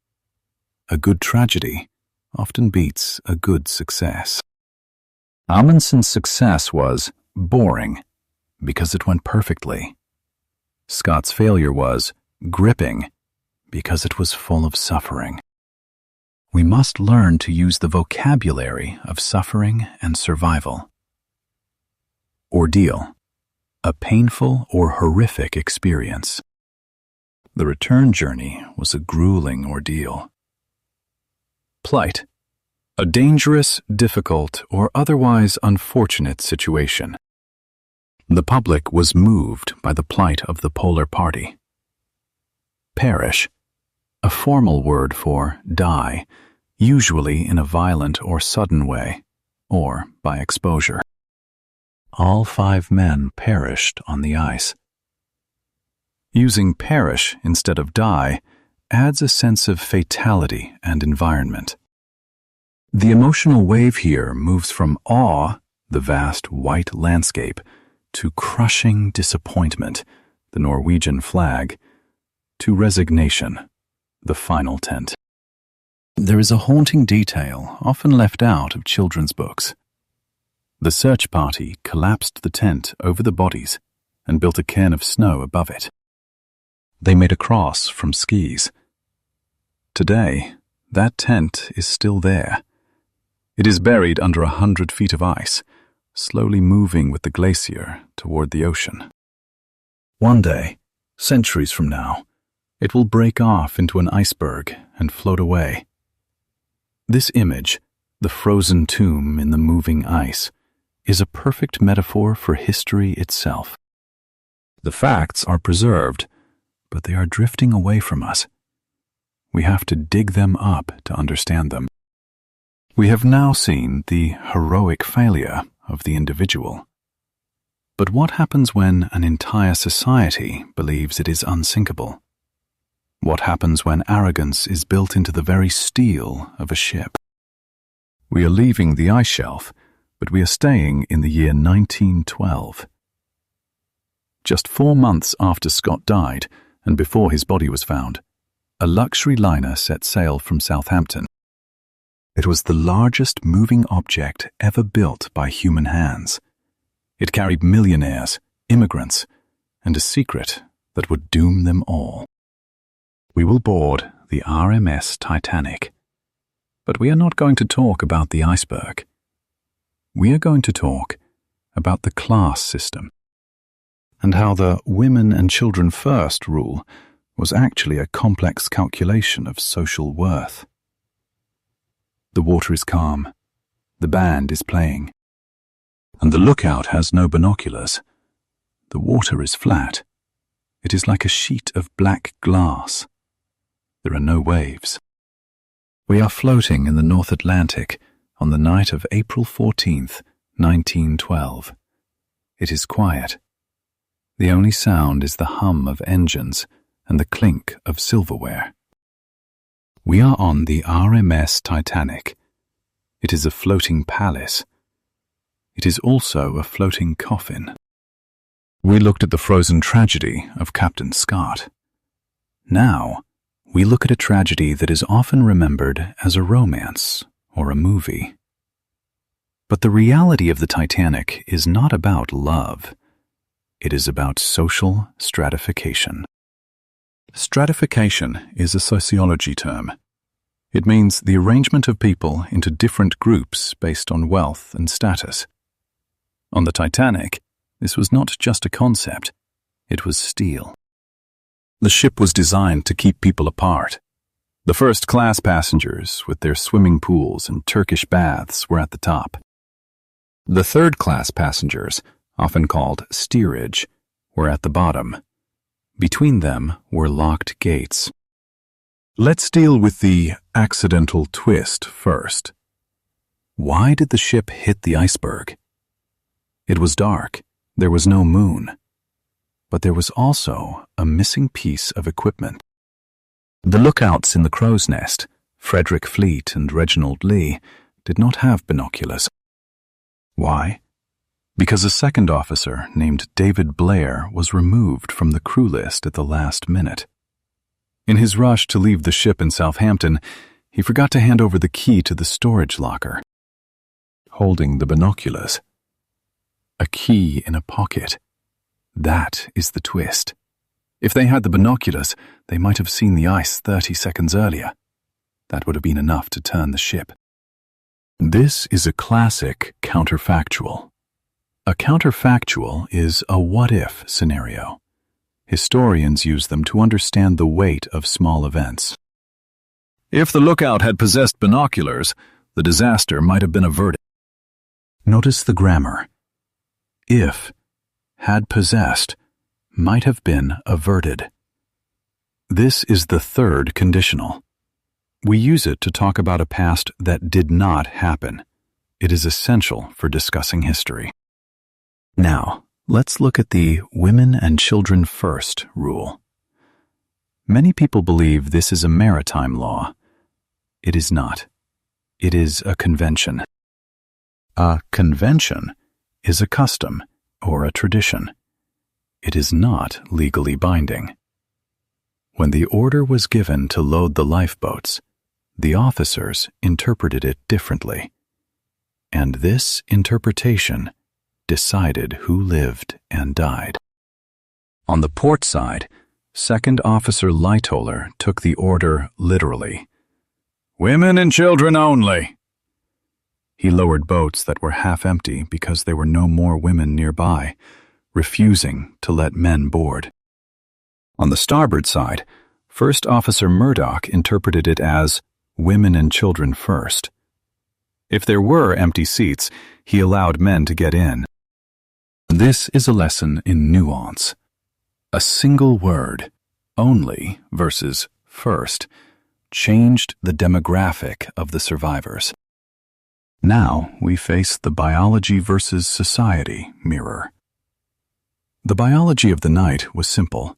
[SPEAKER 1] A good tragedy often beats a good success. Amundsen's success was boring because it went perfectly. Scott's failure was gripping because it was full of suffering. We must learn to use the vocabulary of suffering and survival. Ordeal. A painful or horrific experience. The return journey was a grueling ordeal. Plight. A dangerous, difficult, or otherwise unfortunate situation. The public was moved by the plight of the Polar Party. Perish. A formal word for die, usually in a violent or sudden way, or by exposure. All 5 men perished on the ice. Using perish instead of die adds a sense of fatality and environment. The emotional wave here moves from awe, the vast white landscape, to crushing disappointment, the Norwegian flag, to resignation, the final tent. There is a haunting detail often left out of children's books. The search party collapsed the tent over the bodies and built a cairn of snow above it. They made a cross from skis. Today, that tent is still there. It is buried under 100 feet of ice, slowly moving with the glacier toward the ocean. One day, centuries from now, it will break off into an iceberg and float away. This image, the frozen tomb in the moving ice, is a perfect metaphor for history itself. The facts are preserved, but they are drifting away from us. We have to dig them up to understand them. We have now seen the heroic failure of the individual. But what happens when an entire society believes it is unsinkable? What happens when arrogance is built into the very steel of a ship? We are leaving the ice shelf, but we are staying in the year 1912. Just 4 months after Scott died, and before his body was found, a luxury liner set sail from Southampton. It was the largest moving object ever built by human hands. It carried millionaires, immigrants, and a secret that would doom them all. We will board the RMS Titanic, but we are not going to talk about the iceberg. We are going to talk about the class system, and how the women and children first rule was actually a complex calculation of social worth. The water is calm, the band is playing, and the lookout has no binoculars. The water is flat. It is like a sheet of black glass. There are no waves. We are floating in the North Atlantic on the night of April 14th, 1912. It is quiet. The only sound is the hum of engines and the clink of silverware. We are on the RMS Titanic. It is a floating palace. It is also a floating coffin. We looked at the frozen tragedy of Captain Scott. Now, we look at a tragedy that is often remembered as a romance or a movie. But the reality of the Titanic is not about love. It is about social stratification. Stratification is a sociology term. It means the arrangement of people into different groups based on wealth and status. On the Titanic, this was not just a concept, it was steel. The ship was designed to keep people apart. The first-class passengers, with their swimming pools and Turkish baths, were at the top. The third-class passengers, often called steerage, were at the bottom. Between them were locked gates. Let's deal with the accidental twist first. Why did the ship hit the iceberg? It was dark. There was no moon. But there was also a missing piece of equipment. The lookouts in the crow's nest, Frederick Fleet and Reginald Lee, did not have binoculars. Why? Because a second officer named David Blair was removed from the crew list at the last minute. In his rush to leave the ship in Southampton, he forgot to hand over the key to the storage locker. Holding the binoculars. A key in a pocket. That is the twist. If they had the binoculars, they might have seen the ice 30 seconds earlier. That would have been enough to turn the ship. This is a classic counterfactual. A counterfactual is a what-if scenario. Historians use them to understand the weight of small events. If the lookout had possessed binoculars, the disaster might have been averted. Notice the grammar. If, had possessed, might have been averted. This is the third conditional. We use it to talk about a past that did not happen. It is essential for discussing history. Now, let's look at the women and children first rule. Many people believe this is a maritime law. It is not. It is a convention. A convention is a custom or a tradition. It is not legally binding. When the order was given to load the lifeboats, the officers interpreted it differently. And this interpretation decided who lived and died. On the port side, Second Officer Lightoller took the order literally. Women and children only. He lowered boats that were half empty because there were no more women nearby, refusing to let men board. On the starboard side, First Officer Murdoch interpreted it as women and children first. If there were empty seats, he allowed men to get in. This is a lesson in nuance. A single word, only versus first, changed the demographic of the survivors. Now we face the biology versus society mirror. The biology of the night was simple.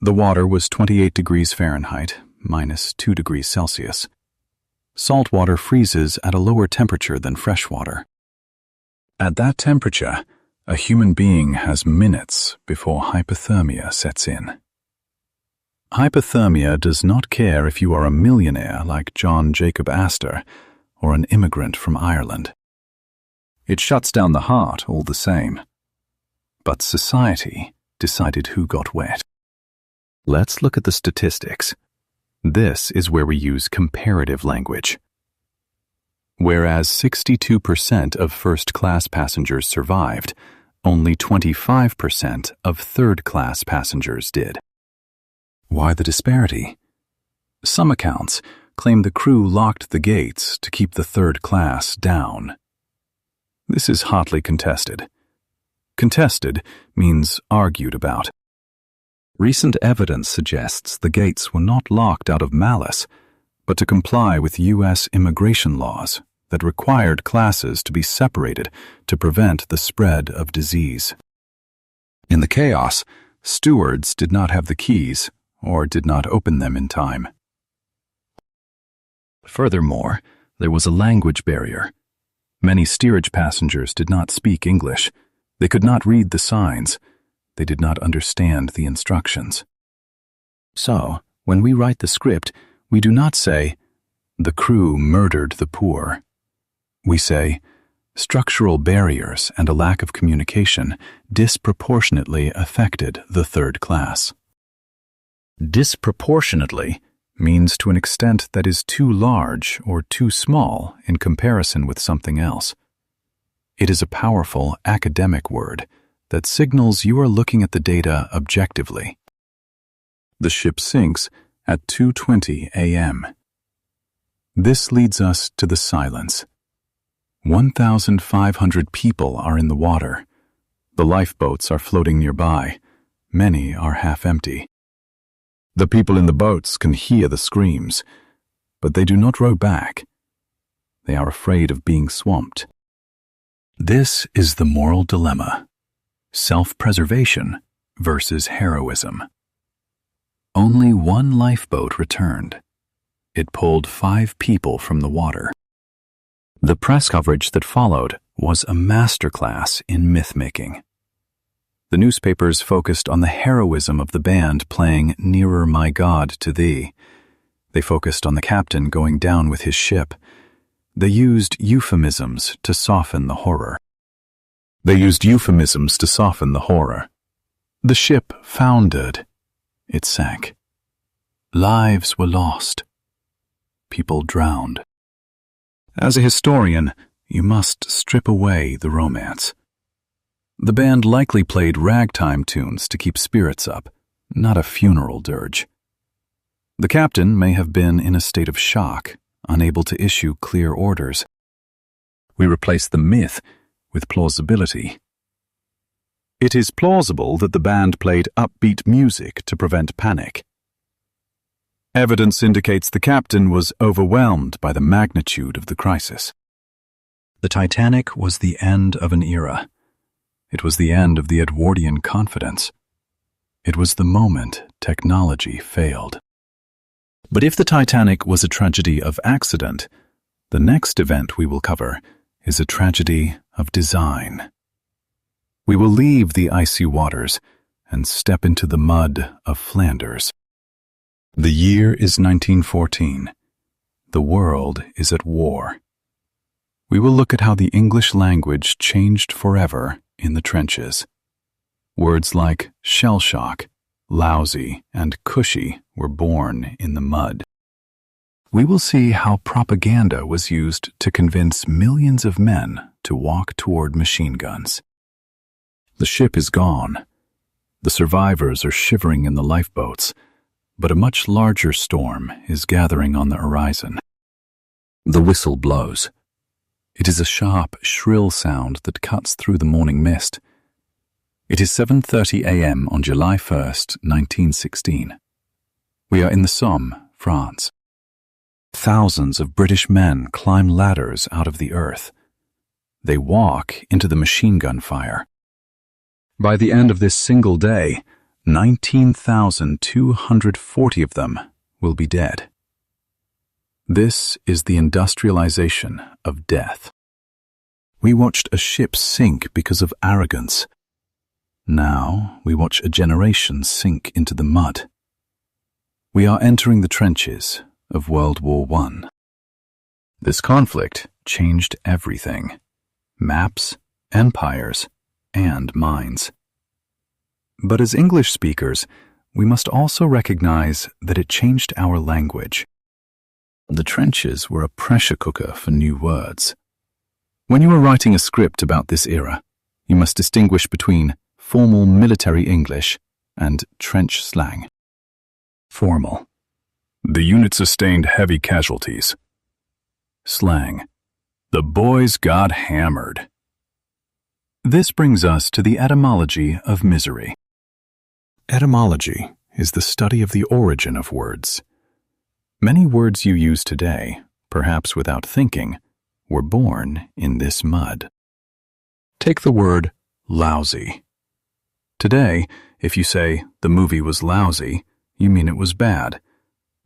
[SPEAKER 1] The water was 28 degrees Fahrenheit, minus 2 degrees Celsius. Salt water freezes at a lower temperature than fresh water. At that temperature, a human being has minutes before hypothermia sets in. Hypothermia does not care if you are a millionaire like John Jacob Astor or an immigrant from Ireland. It shuts down the heart all the same. But society decided who got wet. Let's look at the statistics. This is where we use comparative language. Whereas 62% of first-class passengers survived, only 25% of third-class passengers did. Why the disparity? Some accounts claim the crew locked the gates to keep the third class down. This is hotly contested. Contested means argued about. Recent evidence suggests the gates were not locked out of malice, but to comply with U.S. immigration laws that required classes to be separated to prevent the spread of disease. In the chaos, stewards did not have the keys or did not open them in time. Furthermore, there was a language barrier. Many steerage passengers did not speak English. They could not read the signs. They did not understand the instructions. So, when we write the script, we do not say, "The crew murdered the poor." We say, "Structural barriers and a lack of communication disproportionately affected the third class." Disproportionately means to an extent that is too large or too small in comparison with something else. It is a powerful academic word that signals you are looking at the data objectively. The ship sinks at 2:20 a.m. This leads us to the silence. 1,500 people are in the water. The lifeboats are floating nearby. Many are half empty. The people in the boats can hear the screams, but they do not row back. They are afraid of being swamped. This is the moral dilemma: self-preservation versus heroism. Only one lifeboat returned. It pulled 5 people from the water. The press coverage that followed was a masterclass in myth-making. The newspapers focused on the heroism of the band playing "Nearer, My God, to Thee." They focused on the captain going down with his ship. They used euphemisms to soften the horror. The ship foundered. It sank. Lives were lost. people drowned. As a historian, you must strip away the romance. The band likely played ragtime tunes to keep spirits up, not a funeral dirge. The captain may have been in a state of shock, unable to issue clear orders. We replace the myth with plausibility. It is plausible that the band played upbeat music to prevent panic. Evidence indicates the captain was overwhelmed by the magnitude of the crisis. The Titanic was the end of an era. It was the end of the Edwardian confidence. It was the moment technology failed. But if the Titanic was a tragedy of accident, the next event we will cover is a tragedy of design. We will leave the icy waters and step into the mud of Flanders. The year is 1914. The world is at war. We will look at how the English language changed forever in the trenches. Words like shell shock, lousy, and cushy were born in the mud. We will see how propaganda was used to convince millions of men to walk toward machine guns. The ship is gone. The survivors are shivering in the lifeboats, but a much larger storm is gathering on the horizon. The whistle blows. It is a sharp, shrill sound that cuts through the morning mist. It is 7:30 a.m. on July 1st, 1916. We are in the Somme, France. Thousands of British men climb ladders out of the earth. They walk into the machine gun fire. By the end of this single day, 19,240 of them will be dead. This is the industrialization of death. We watched a ship sink because of arrogance. Now we watch a generation sink into the mud. We are entering the trenches of World War I. This conflict changed everything: maps, empires, and minds. But as English speakers, we must also recognize that it changed our language. The trenches were a pressure cooker for new words. When you are writing a script about this era, you must distinguish between formal military English and trench slang. Formal: the unit sustained heavy casualties. Slang: the boys got hammered. This brings us to the etymology of misery. Etymology is the study of the origin of words. Many words you use today, perhaps without thinking, were born in this mud. Take the word lousy. Today, if you say the movie was lousy, you mean it was bad.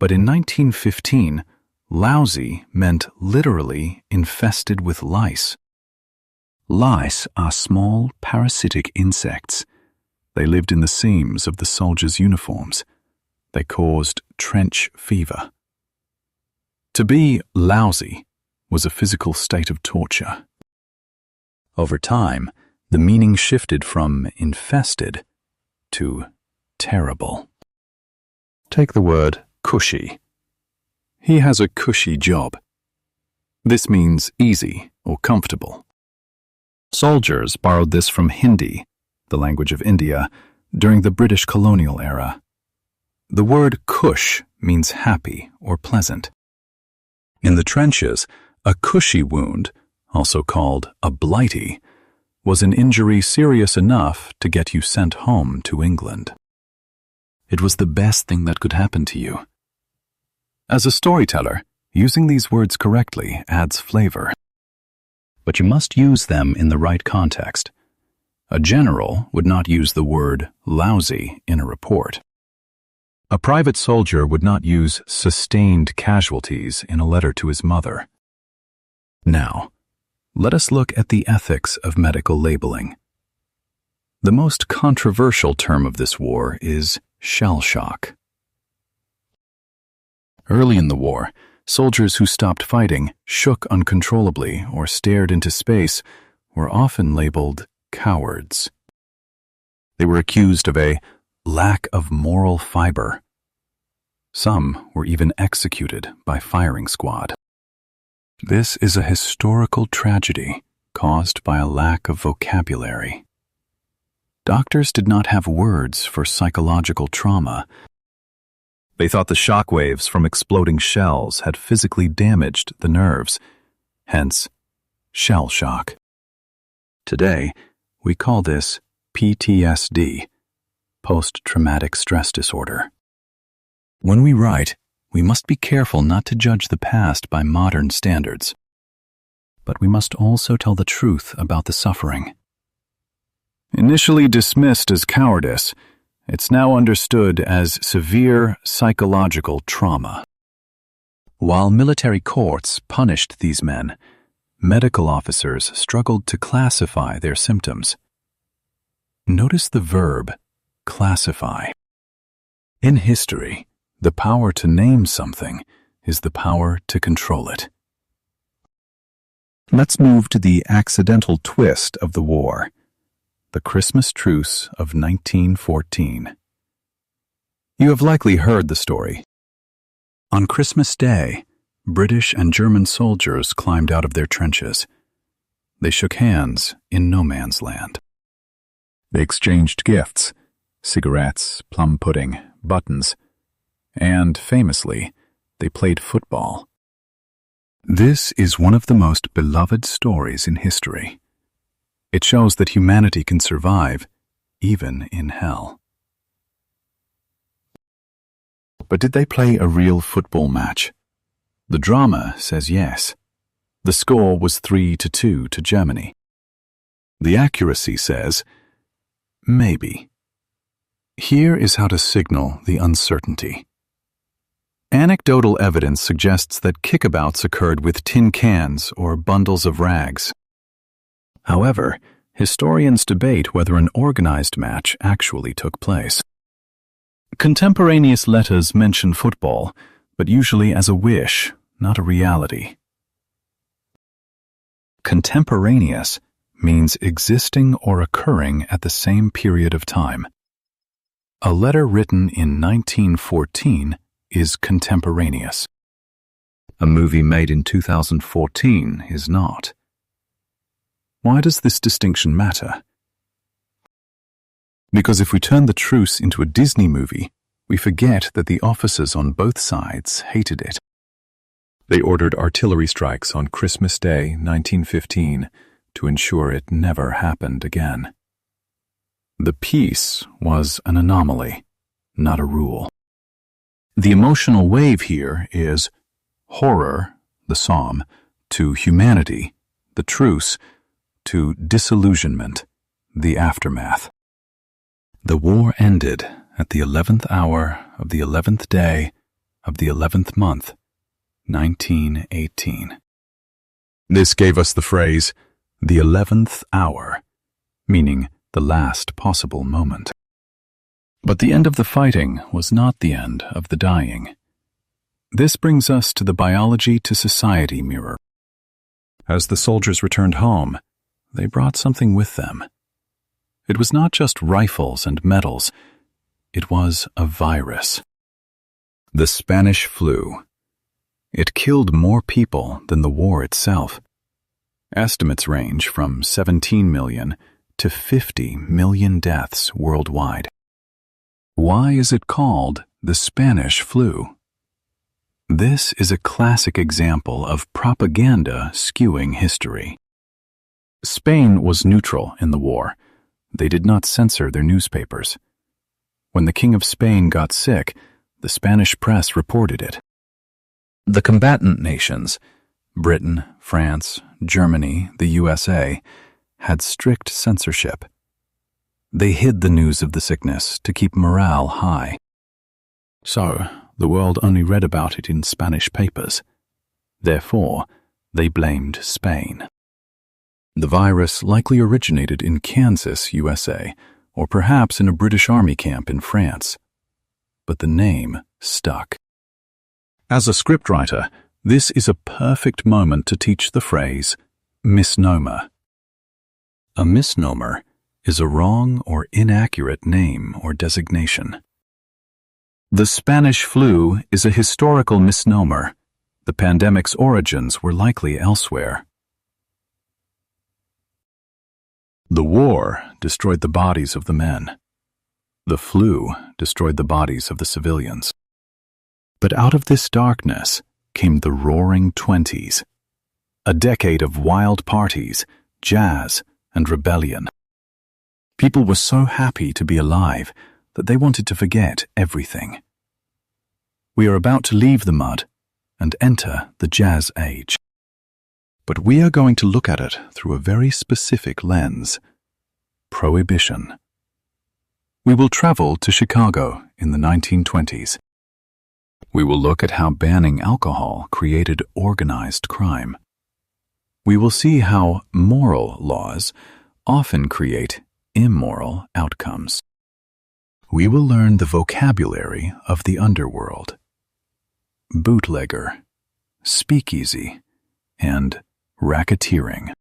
[SPEAKER 1] But in 1915, lousy meant literally infested with lice. Lice are small parasitic insects. They lived in the seams of the soldiers' uniforms. They caused trench fever. To be lousy was a physical state of torture. Over time, the meaning shifted from infested to terrible. Take the word cushy. He has a cushy job. This means easy or comfortable. Soldiers borrowed this from Hindi, the language of India, during the British colonial era. The word cush means happy or pleasant. In the trenches, a cushy wound, also called a blighty, was an injury serious enough to get you sent home to England. It was the best thing that could happen to you. As a storyteller, using these words correctly adds flavor. But you must use them in the right context. A general would not use the word lousy in a report. A private soldier would not use sustained casualties in a letter to his mother. Now, let us look at the ethics of medical labeling. The most controversial term of this war is shell shock. Early in the war, soldiers who stopped fighting, shook uncontrollably, or stared into space were often labeled cowards. They were accused of a lack of moral fiber. Some were even executed by firing squad. This is a historical tragedy caused by a lack of vocabulary. Doctors did not have words for psychological trauma. They thought the shock waves from exploding shells had physically damaged the nerves, hence shell shock. Today, we call this PTSD, post-traumatic stress disorder. When we write, we must be careful not to judge the past by modern standards. But we must also tell the truth about the suffering. Initially dismissed as cowardice, it's now understood as severe psychological trauma. While military courts punished these men, medical officers struggled to classify their symptoms. Notice the verb, classify. In history, the power to name something is the power to control it. Let's move to the accidental twist of the war, the Christmas truce of 1914. You have likely heard the story. On Christmas Day, British and German soldiers climbed out of their trenches. They shook hands in no man's land. They exchanged gifts, cigarettes, plum pudding, buttons, and, famously, they played football. This is one of the most beloved stories in history. It shows that humanity can survive, even in hell. But did they play a real football match? The drama says yes. The score was 3-2 to Germany. The accuracy says, maybe. Here is how to signal the uncertainty. Anecdotal evidence suggests that kickabouts occurred with tin cans or bundles of rags. However, historians debate whether an organized match actually took place. Contemporaneous letters mention football, but usually as a wish, not a reality. Contemporaneous means existing or occurring at the same period of time. A letter written in 1914 is contemporaneous. A movie made in 2014 is not. Why does this distinction matter? Because if we turn the truce into a Disney movie, we forget that the officers on both sides hated it. They ordered artillery strikes on Christmas Day, 1915, to ensure it never happened again. The peace was an anomaly, not a rule. The emotional wave here is horror, the psalm, to humanity, the truce, to disillusionment, the aftermath. The war ended at the 11th hour of the 11th day of the 11th month, 1918. This gave us the phrase, the 11th hour, meaning the last possible moment. But the end of the fighting was not the end of the dying. This brings us to the biology to society mirror. As the soldiers returned home, they brought something with them. It was not just rifles and medals, it was a virus. The Spanish flu. It killed more people than the war itself. Estimates range from 17 million to 50 million deaths worldwide. Why is it called the Spanish flu? This is a classic example of propaganda skewing history. Spain was neutral in the war. They did not censor their newspapers. When the King of Spain got sick, the Spanish press reported it. The combatant nations, Britain, France, Germany, the USA, had strict censorship. They hid the news of the sickness to keep morale high. So, the world only read about it in Spanish papers. Therefore, they blamed Spain. The virus likely originated in Kansas, USA, or perhaps in a British Army camp in France. But the name stuck. As a scriptwriter, this is a perfect moment to teach the phrase, misnomer. A misnomer is a wrong or inaccurate name or designation. The Spanish flu is a historical misnomer. The pandemic's origins were likely elsewhere. The war destroyed the bodies of the men. The flu destroyed the bodies of the civilians. But out of this darkness came the Roaring Twenties, a decade of wild parties, jazz, and rebellion. People were so happy to be alive that they wanted to forget everything. We are about to leave the mud and enter the jazz age. But we are going to look at it through a very specific lens: prohibition. We will travel to Chicago in the 1920s. We will look at how banning alcohol created organized crime. We will see how moral laws often create immoral outcomes. We will learn the vocabulary of the underworld: bootlegger, speakeasy, and racketeering.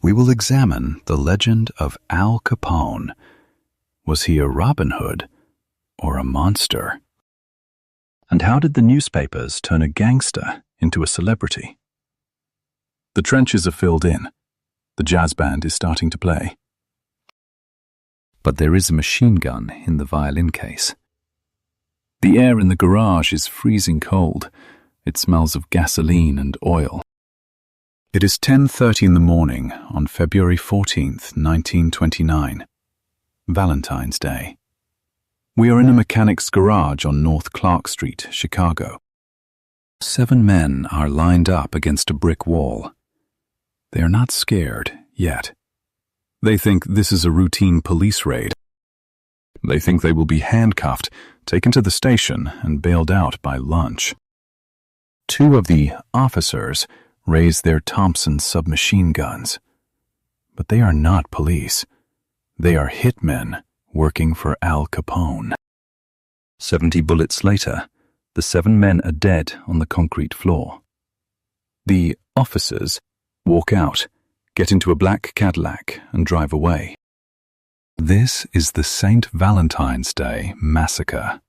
[SPEAKER 1] We will examine the legend of Al Capone. Was he a Robin Hood or a monster? And how did the newspapers turn a gangster into a celebrity? The trenches are filled in. The jazz band is starting to play. But there is a machine gun in the violin case. The air in the garage is freezing cold. It smells of gasoline and oil. It is 10:30 in the morning on February 14th, 1929, Valentine's Day. We are in a mechanic's garage on North Clark Street, Chicago. 7 men are lined up against a brick wall. They are not scared yet. They think this is a routine police raid. They think they will be handcuffed, taken to the station, and bailed out by lunch. 2 of the officers raise their Thompson submachine guns. But they are not police. They are hitmen working for Al Capone. 70 bullets later, the 7 men are dead on the concrete floor. The officers walk out, get into a black Cadillac, and drive away. This is the St. Valentine's Day massacre.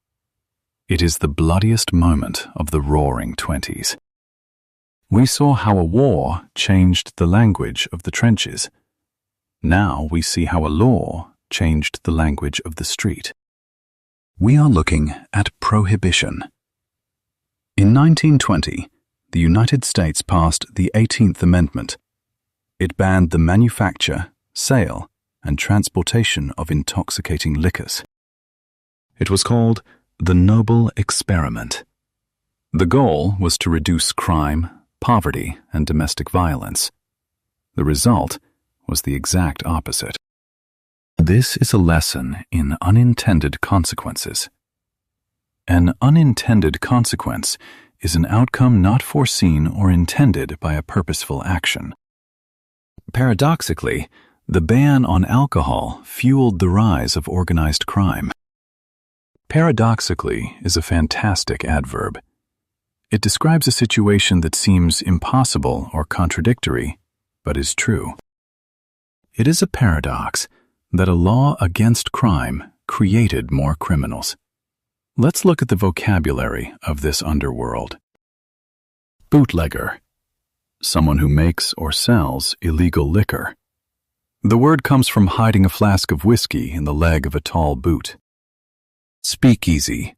[SPEAKER 1] It is the bloodiest moment of the Roaring Twenties. We saw how a war changed the language of the trenches. Now we see how a law changed the language of the street. We are looking at prohibition. In 1920, the United States passed the 18th Amendment. It banned the manufacture, sale, and transportation of intoxicating liquors. It was called the Noble Experiment. The goal was to reduce crime, poverty, and domestic violence. The result was the exact opposite. This is a lesson in unintended consequences. An unintended consequence is an outcome not foreseen or intended by a purposeful action. Paradoxically, the ban on alcohol fueled the rise of organized crime. Paradoxically is a fantastic adverb. It describes a situation that seems impossible or contradictory, but is true. It is a paradox that a law against crime created more criminals. Let's look at the vocabulary of this underworld. Bootlegger, someone who makes or sells illegal liquor. The word comes from hiding a flask of whiskey in the leg of a tall boot. Speakeasy,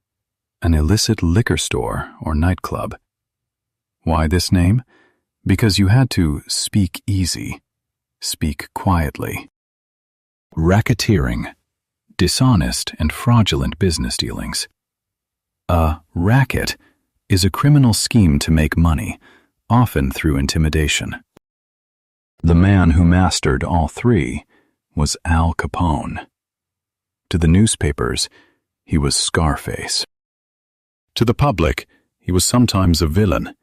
[SPEAKER 1] an illicit liquor store or nightclub. Why this name? Because you had to speak easy, speak quietly. Racketeering, dishonest and fraudulent business dealings. A racket is a criminal scheme to make money, often through intimidation. The man who mastered all three was Al Capone. To the newspapers, he was Scarface. To the public, he was sometimes a villain,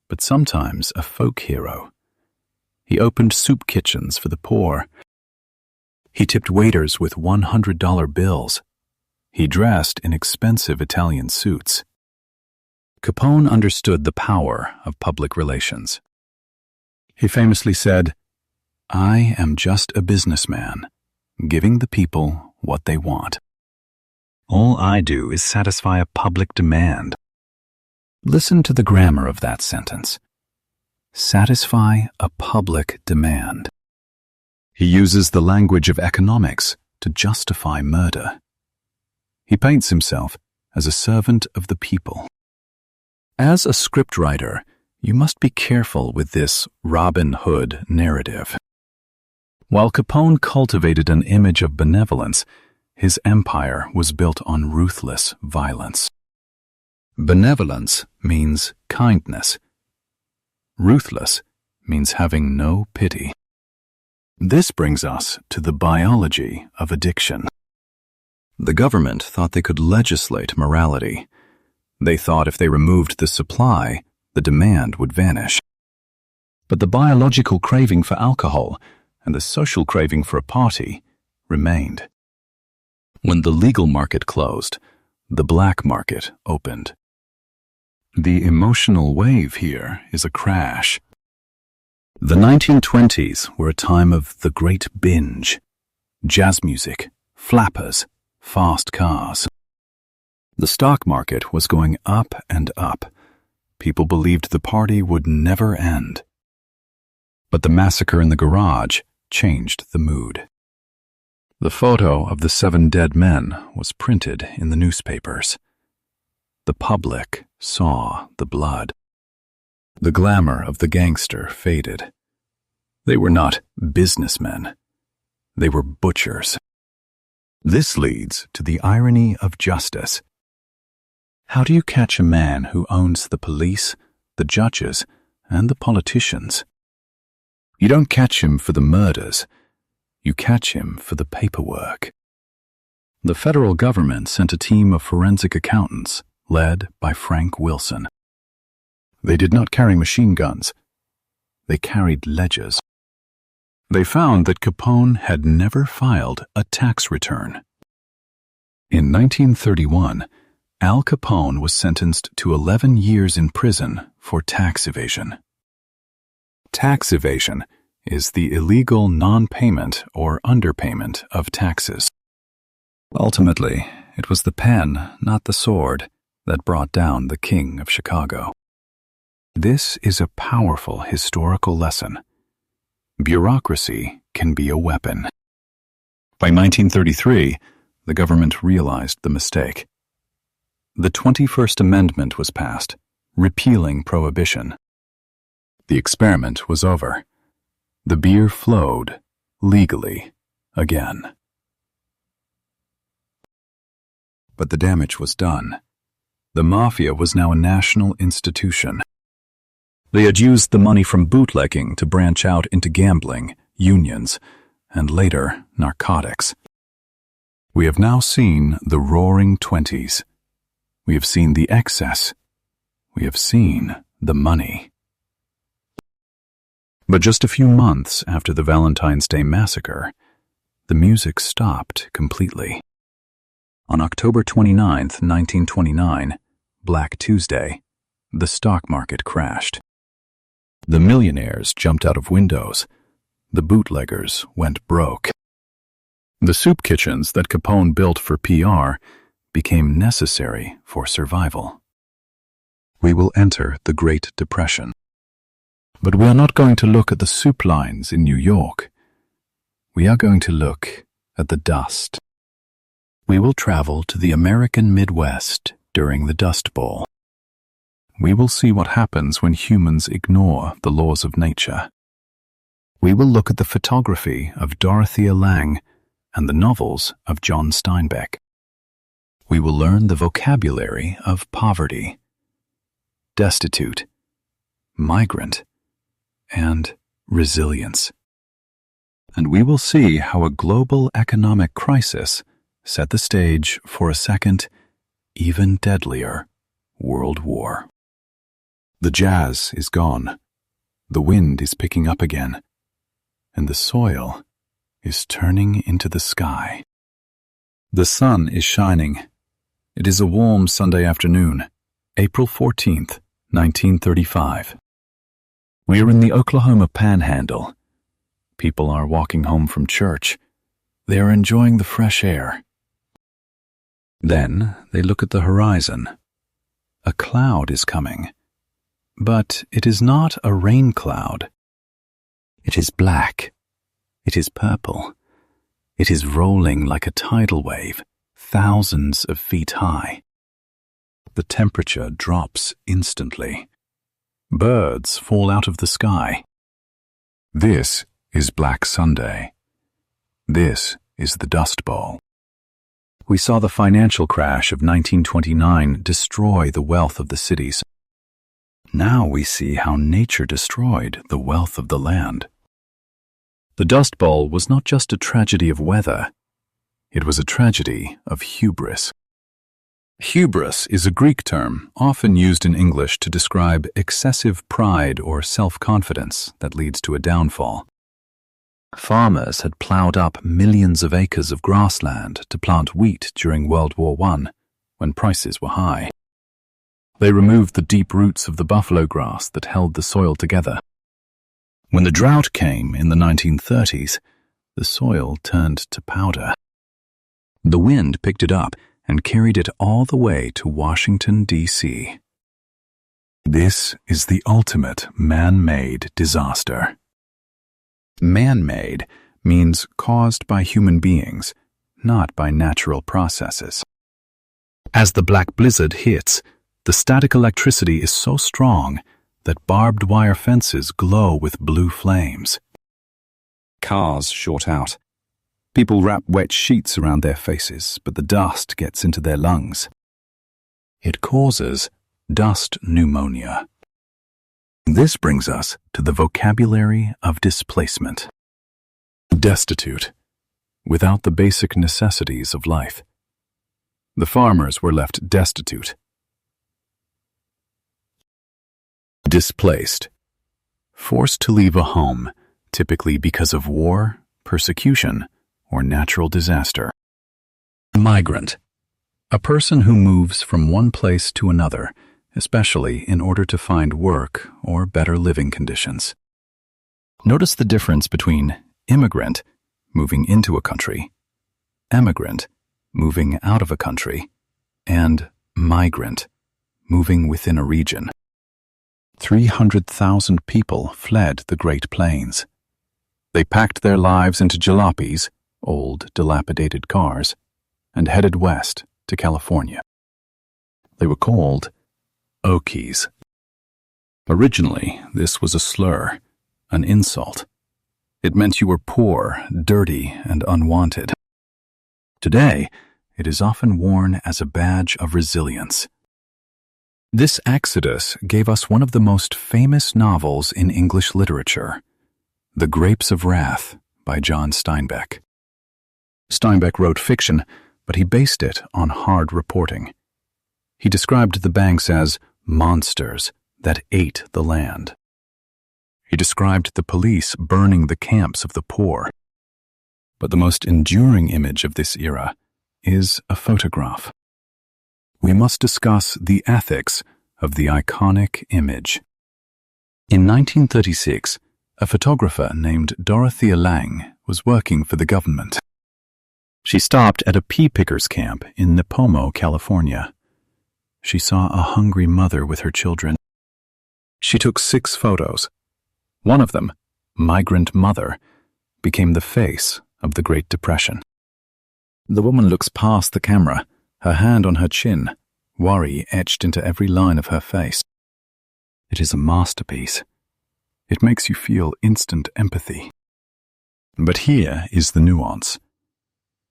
[SPEAKER 1] but sometimes a folk hero. He opened soup kitchens for the poor. He tipped waiters with $100 bills. He dressed in expensive Italian suits. Capone understood the power of public relations. He famously said, "I am just a businessman, giving the people what they want." All I do is satisfy a public demand. Listen to the grammar of that sentence. Satisfy a public demand. He uses the language of economics to justify murder. He paints himself as a servant of the people. As a scriptwriter, you must be careful with this Robin Hood narrative. While Capone cultivated an image of benevolence, his empire was built on ruthless violence. Benevolence means kindness. Ruthless means having no pity. This brings us to the biology of addiction. The government thought they could legislate morality. They thought if they removed the supply, the demand would vanish. But the biological craving for alcohol and the social craving for a party remained. When the legal market closed, the black market opened. The emotional wave here is a crash. The 1920s were a time of the great binge. Jazz music, flappers, fast cars. The stock market was going up and up. People believed the party would never end. But the massacre in the garage changed the mood. The photo of the 7 dead men was printed in the newspapers. The public saw the blood. The glamour of the gangster faded. They were not businessmen. They were butchers. This leads to the irony of justice. How do you catch a man who owns the police, the judges, and the politicians? You don't catch him for the murders. You catch him for the paperwork. The federal government sent a team of forensic accountants led by Frank Wilson. They did not carry machine guns. They carried ledgers. They found that Capone had never filed a tax return. In 1931, Al Capone was sentenced to 11 years in prison for tax evasion. Tax evasion is the illegal non-payment or underpayment of taxes. Ultimately, it was the pen, not the sword, that brought down the King of Chicago. This is a powerful historical lesson. Bureaucracy can be a weapon. By 1933, the government realized the mistake. The 21st Amendment was passed, repealing prohibition. The experiment was over. The beer flowed, legally, again. But the damage was done. The mafia was now a national institution. They had used the money from bootlegging to branch out into gambling, unions, and later narcotics. We have now seen the roaring 20s. We have seen the excess. We have seen the money. But just a few months after the Valentine's Day massacre, the music stopped completely. On October 29, 1929, Black Tuesday, the stock market crashed. The millionaires jumped out of windows. The bootleggers went broke. The soup kitchens that Capone built for PR became necessary for survival. We will enter the Great Depression. But we are not going to look at the soup lines in New York. We are going to look at the dust. We will travel to the American Midwest during the Dust Bowl. We will see what happens when humans ignore the laws of nature. We will look at the photography of Dorothea Lange and the novels of John Steinbeck. We will learn the vocabulary of poverty, destitute, migrant, and resilience. And we will see how a global economic crisis set the stage for a second, even deadlier, World War. The jazz is gone, the wind is picking up again, and the soil is turning into the sky. The sun is shining. It is a warm Sunday afternoon, April 14th, 1935. We are in the Oklahoma Panhandle. People are walking home from church. They are enjoying the fresh air. Then they look at the horizon. A cloud is coming, but it is not a rain cloud. It is black. It is purple. It is rolling like a tidal wave, thousands of feet high. The temperature drops instantly. Birds fall out of the sky. This is Black Sunday. This is the Dust Bowl. We saw the financial crash of 1929 destroy the wealth of the cities. Now we see how nature destroyed the wealth of the land. The Dust Bowl was not just a tragedy of weather. It was a tragedy of hubris. Hubris is a Greek term often used in English to describe excessive pride or self-confidence that leads to a downfall. Farmers had plowed up millions of acres of grassland to plant wheat during World War I, when prices were high. They removed the deep roots of the buffalo grass that held the soil together. When the drought came in the 1930s, the soil turned to powder. The wind picked it up and carried it all the way to Washington, D.C. This is the ultimate man-made disaster. Man-made means caused by human beings, not by natural processes. As the black blizzard hits, the static electricity is so strong that barbed wire fences glow with blue flames. Cars short out. People wrap wet sheets around their faces, but the dust gets into their lungs. It causes dust pneumonia. This brings us to the vocabulary of displacement. Destitute, without the basic necessities of life. The farmers were left destitute. Displaced, forced to leave a home, typically because of war, persecution, or natural disaster. Migrant, a person who moves from one place to another, especially in order to find work or better living conditions. Notice the difference between immigrant, moving into a country, emigrant, moving out of a country, and migrant, moving within a region. 300,000 people fled the Great Plains. They packed their lives into jalopies, old, dilapidated cars, and headed west to California. They were called Okies. Originally, this was a slur, an insult. It meant you were poor, dirty, and unwanted. Today, it is often worn as a badge of resilience. This exodus gave us one of the most famous novels in English literature, The Grapes of Wrath by John Steinbeck. Steinbeck wrote fiction, but he based it on hard reporting. He described the banks as monsters that ate the land. He described the police burning the camps of the poor. But the most enduring image of this era is a photograph. We must discuss the ethics of the iconic image. In 1936, a photographer named Dorothea Lange was working for the government. She stopped at a pea pickers camp in Nipomo, California. She saw a hungry mother with her children. She took 6 photos. One of them, Migrant Mother, became the face of the Great Depression. The woman looks past the camera, her hand on her chin, worry etched into every line of her face. It is a masterpiece. It makes you feel instant empathy. But here is the nuance.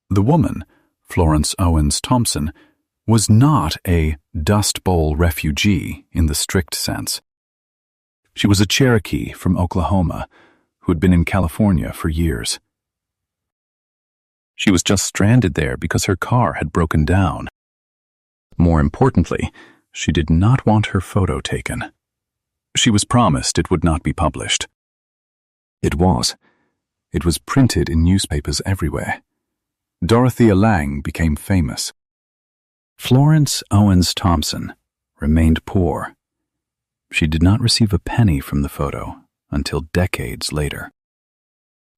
[SPEAKER 1] The woman, Florence Owens Thompson, was not a Dust Bowl refugee in the strict sense. She was a Cherokee from Oklahoma who had been in California for years. She was just stranded there because her car had broken down. More importantly, she did not want her photo taken. She was promised it would not be published. It was. It was printed in newspapers everywhere. Dorothea Lange became famous. Florence Owens Thompson remained poor. She did not receive a penny from the photo until decades later.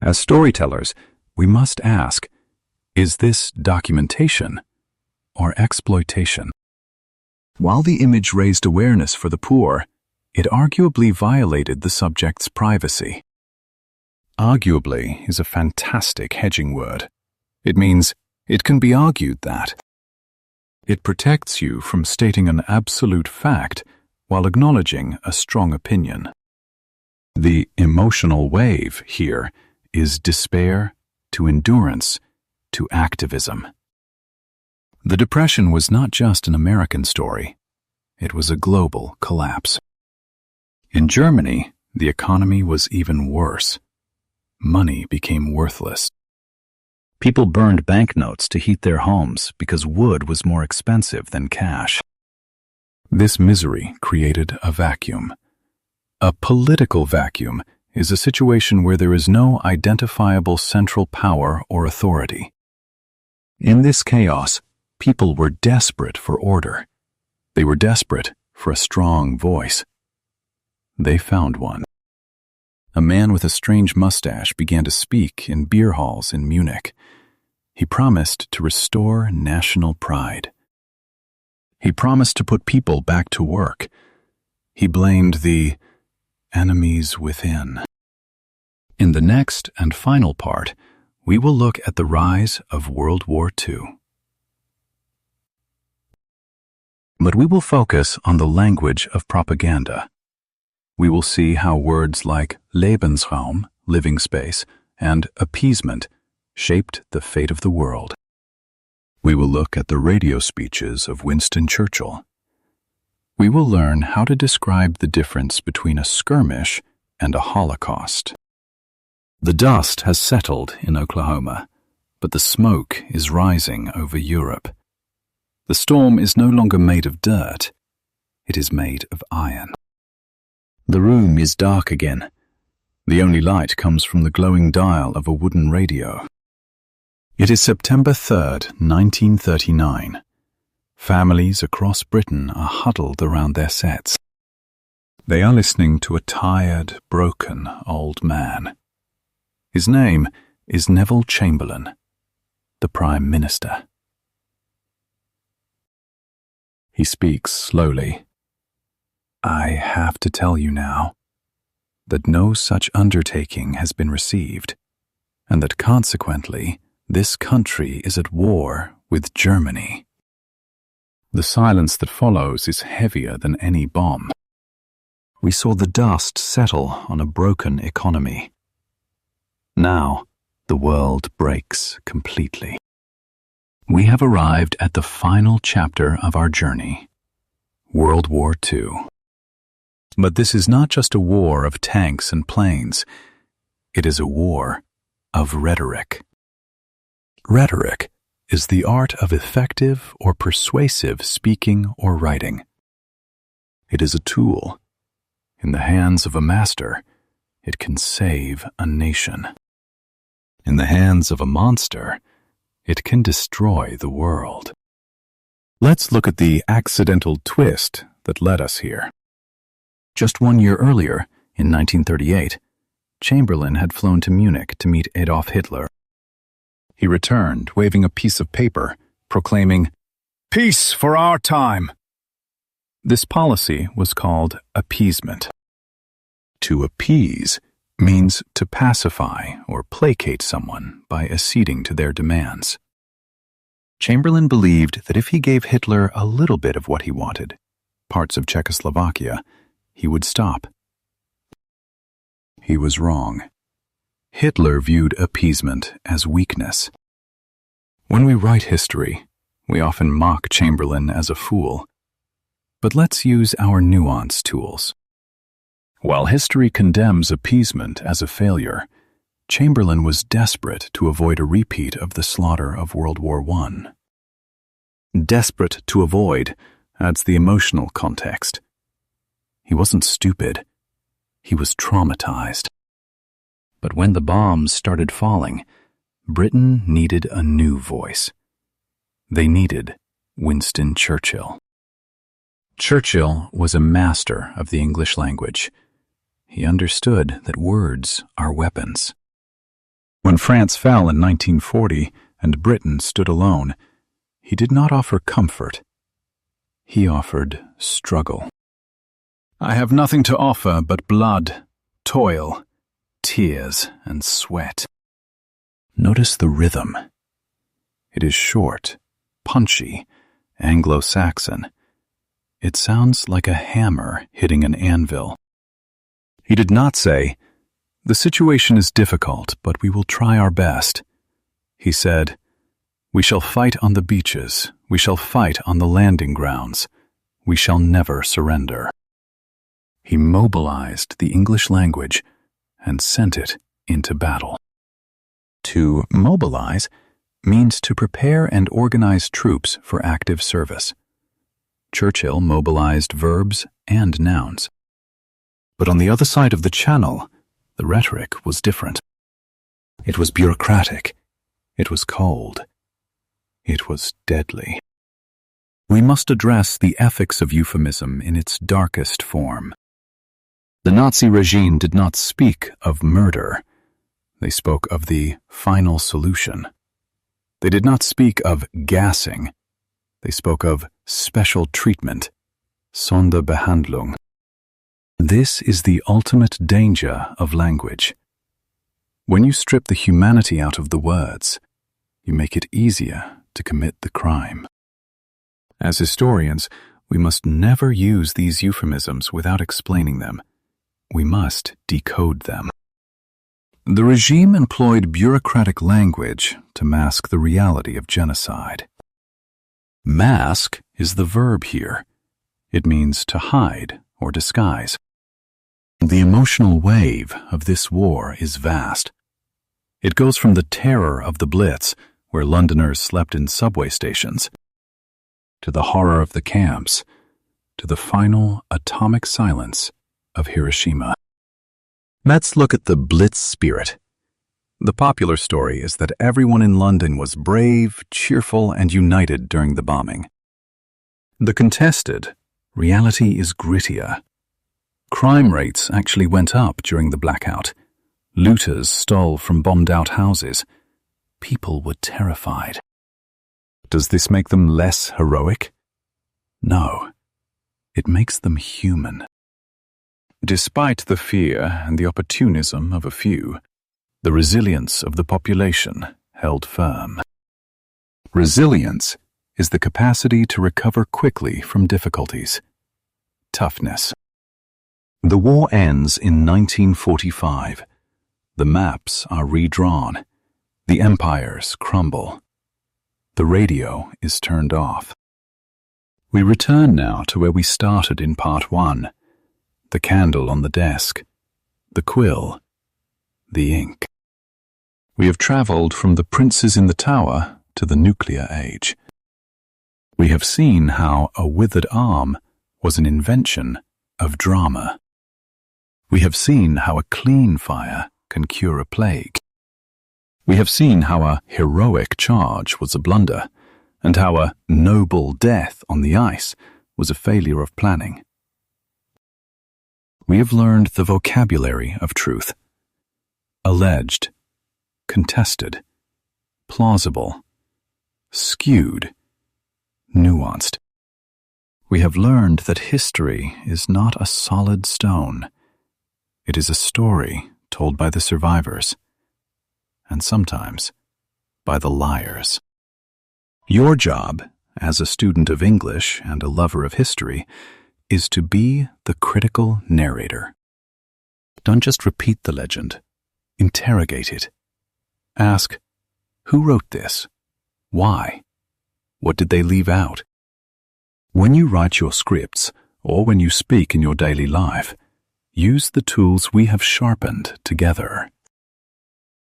[SPEAKER 1] As storytellers, we must ask, is this documentation or exploitation. While the image raised awareness for the poor, it arguably violated the subject's privacy. Arguably is a fantastic hedging word. It means it can be argued that. It protects you from stating an absolute fact while acknowledging a strong opinion. The emotional wave here is despair to endurance to activism. The Depression was not just an American story. It was a global collapse. In Germany, the economy was even worse. Money became worthless. People burned banknotes to heat their homes because wood was more expensive than cash. This misery created a vacuum. A political vacuum is a situation where there is no identifiable central power or authority. In this chaos, people were desperate for order. They were desperate for a strong voice. They found one. A man with a strange mustache began to speak in beer halls in Munich. He promised to restore national pride. He promised to put people back to work. He blamed the enemies within. In the next and final part, we will look at the rise of World War II. But we will focus on the language of propaganda. We will see how words like Lebensraum, living space, and appeasement shaped the fate of the world. We will look at the radio speeches of Winston Churchill. We will learn how to describe the difference between a skirmish and a Holocaust. The dust has settled in Oklahoma, but the smoke is rising over Europe. The storm is no longer made of dirt. It is made of iron. The room is dark again. The only light comes from the glowing dial of a wooden radio. It is September 3rd, 1939. Families across Britain are huddled around their sets. They are listening to a tired, broken old man. His name is Neville Chamberlain, the Prime Minister. He speaks slowly. I have to tell you now that no such undertaking has been received, and that consequently this country is at war with Germany. The silence that follows is heavier than any bomb. We saw the dust settle on a broken economy. Now the world breaks completely. We have arrived at the final chapter of our journey, World War II. But this is not just a war of tanks and planes. It is a war of rhetoric. Rhetoric is the art of effective or persuasive speaking or writing. It is a tool. In the hands of a master, it can save a nation. In the hands of a monster, it can destroy the world. Let's look at the accidental twist that led us here. Just 1 year earlier, in 1938, Chamberlain had flown to Munich to meet Adolf Hitler. He returned, waving a piece of paper, proclaiming, "Peace for our time." This policy was called appeasement. To appease means to pacify or placate someone by acceding to their demands. Chamberlain believed that if he gave Hitler a little bit of what he wanted, parts of Czechoslovakia, he would stop. He was wrong. Hitler viewed appeasement as weakness. When we write history, we often mock Chamberlain as a fool. But let's use our nuance tools. While history condemns appeasement as a failure, Chamberlain was desperate to avoid a repeat of the slaughter of World War I. Desperate to avoid adds the emotional context. He wasn't stupid. He was traumatized. But when the bombs started falling, Britain needed a new voice. They needed Winston Churchill. Churchill was a master of the English language. He understood that words are weapons. When France fell in 1940 and Britain stood alone, He did not offer comfort. He offered struggle. I have nothing to offer but blood, toil, tears, and sweat. Notice the rhythm. It is short, punchy, Anglo-Saxon. It sounds like a hammer hitting an anvil. He did not say, "The situation is difficult, but we will try our best." He said, "We shall fight on the beaches. We shall fight on the landing grounds. We shall never surrender." He mobilized the English language and sent it into battle. To mobilize means to prepare and organize troops for active service. Churchill mobilized verbs and nouns. But on the other side of the Channel, the rhetoric was different. It was bureaucratic. It was cold. It was deadly. We must address the ethics of euphemism in its darkest form. The Nazi regime did not speak of murder. They spoke of the final solution. They did not speak of gassing. They spoke of special treatment, Sonderbehandlung. This is the ultimate danger of language. When you strip the humanity out of the words, you make it easier to commit the crime. As historians, we must never use these euphemisms without explaining them. We must decode them. The regime employed bureaucratic language to mask the reality of genocide. Mask is the verb here. It means to hide or disguise. The emotional wave of this war is vast. It goes from the terror of the Blitz, where Londoners slept in subway stations, to the horror of the camps, to the final atomic silence of Hiroshima. Let's look at the Blitz spirit. The popular story is that everyone in London was brave, cheerful, and united during the bombing. The contested reality is grittier. Crime rates actually went up during the blackout. Looters stole from bombed-out houses. People were terrified. Does this make them less heroic? No. It makes them human. Despite the fear and the opportunism of a few, the resilience of the population held firm. Resilience is the capacity to recover quickly from difficulties. Toughness. The war ends in 1945. The maps are redrawn. The empires crumble. The radio is turned off. We return now to where we started in part 1. The candle on the desk. The quill. The ink. We have traveled from the princes in the tower to the nuclear age. We have seen how a withered arm was an invention of drama. We have seen how a clean fire can cure a plague. We have seen how a heroic charge was a blunder, and how a noble death on the ice was a failure of planning. We have learned the vocabulary of truth. Alleged, contested, plausible, skewed, nuanced. We have learned that history is not a solid stone. It is a story told by the survivors, and sometimes by the liars. Your job, as a student of English and a lover of history, is to be the critical narrator. Don't just repeat the legend. Interrogate it. Ask, who wrote this? Why? What did they leave out? When you write your scripts, or when you speak in your daily life, use the tools we have sharpened together.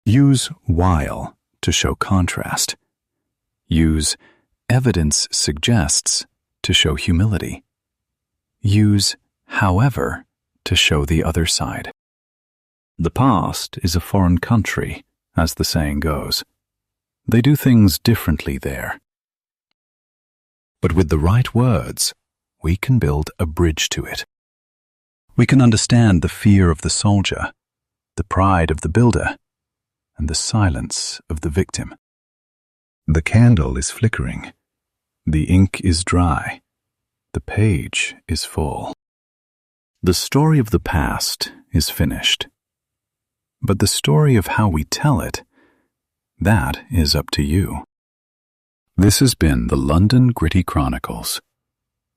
[SPEAKER 1] Use while to show contrast. Use evidence suggests to show humility. Use however to show the other side. The past is a foreign country, as the saying goes. They do things differently there. But with the right words, we can build a bridge to it. We can understand the fear of the soldier, the pride of the builder, and the silence of the victim. The candle is flickering. The ink is dry. The page is full. The story of the past is finished. But the story of how we tell it, that is up to you. This has been the London Gritty Chronicles.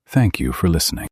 [SPEAKER 1] Thank you for listening.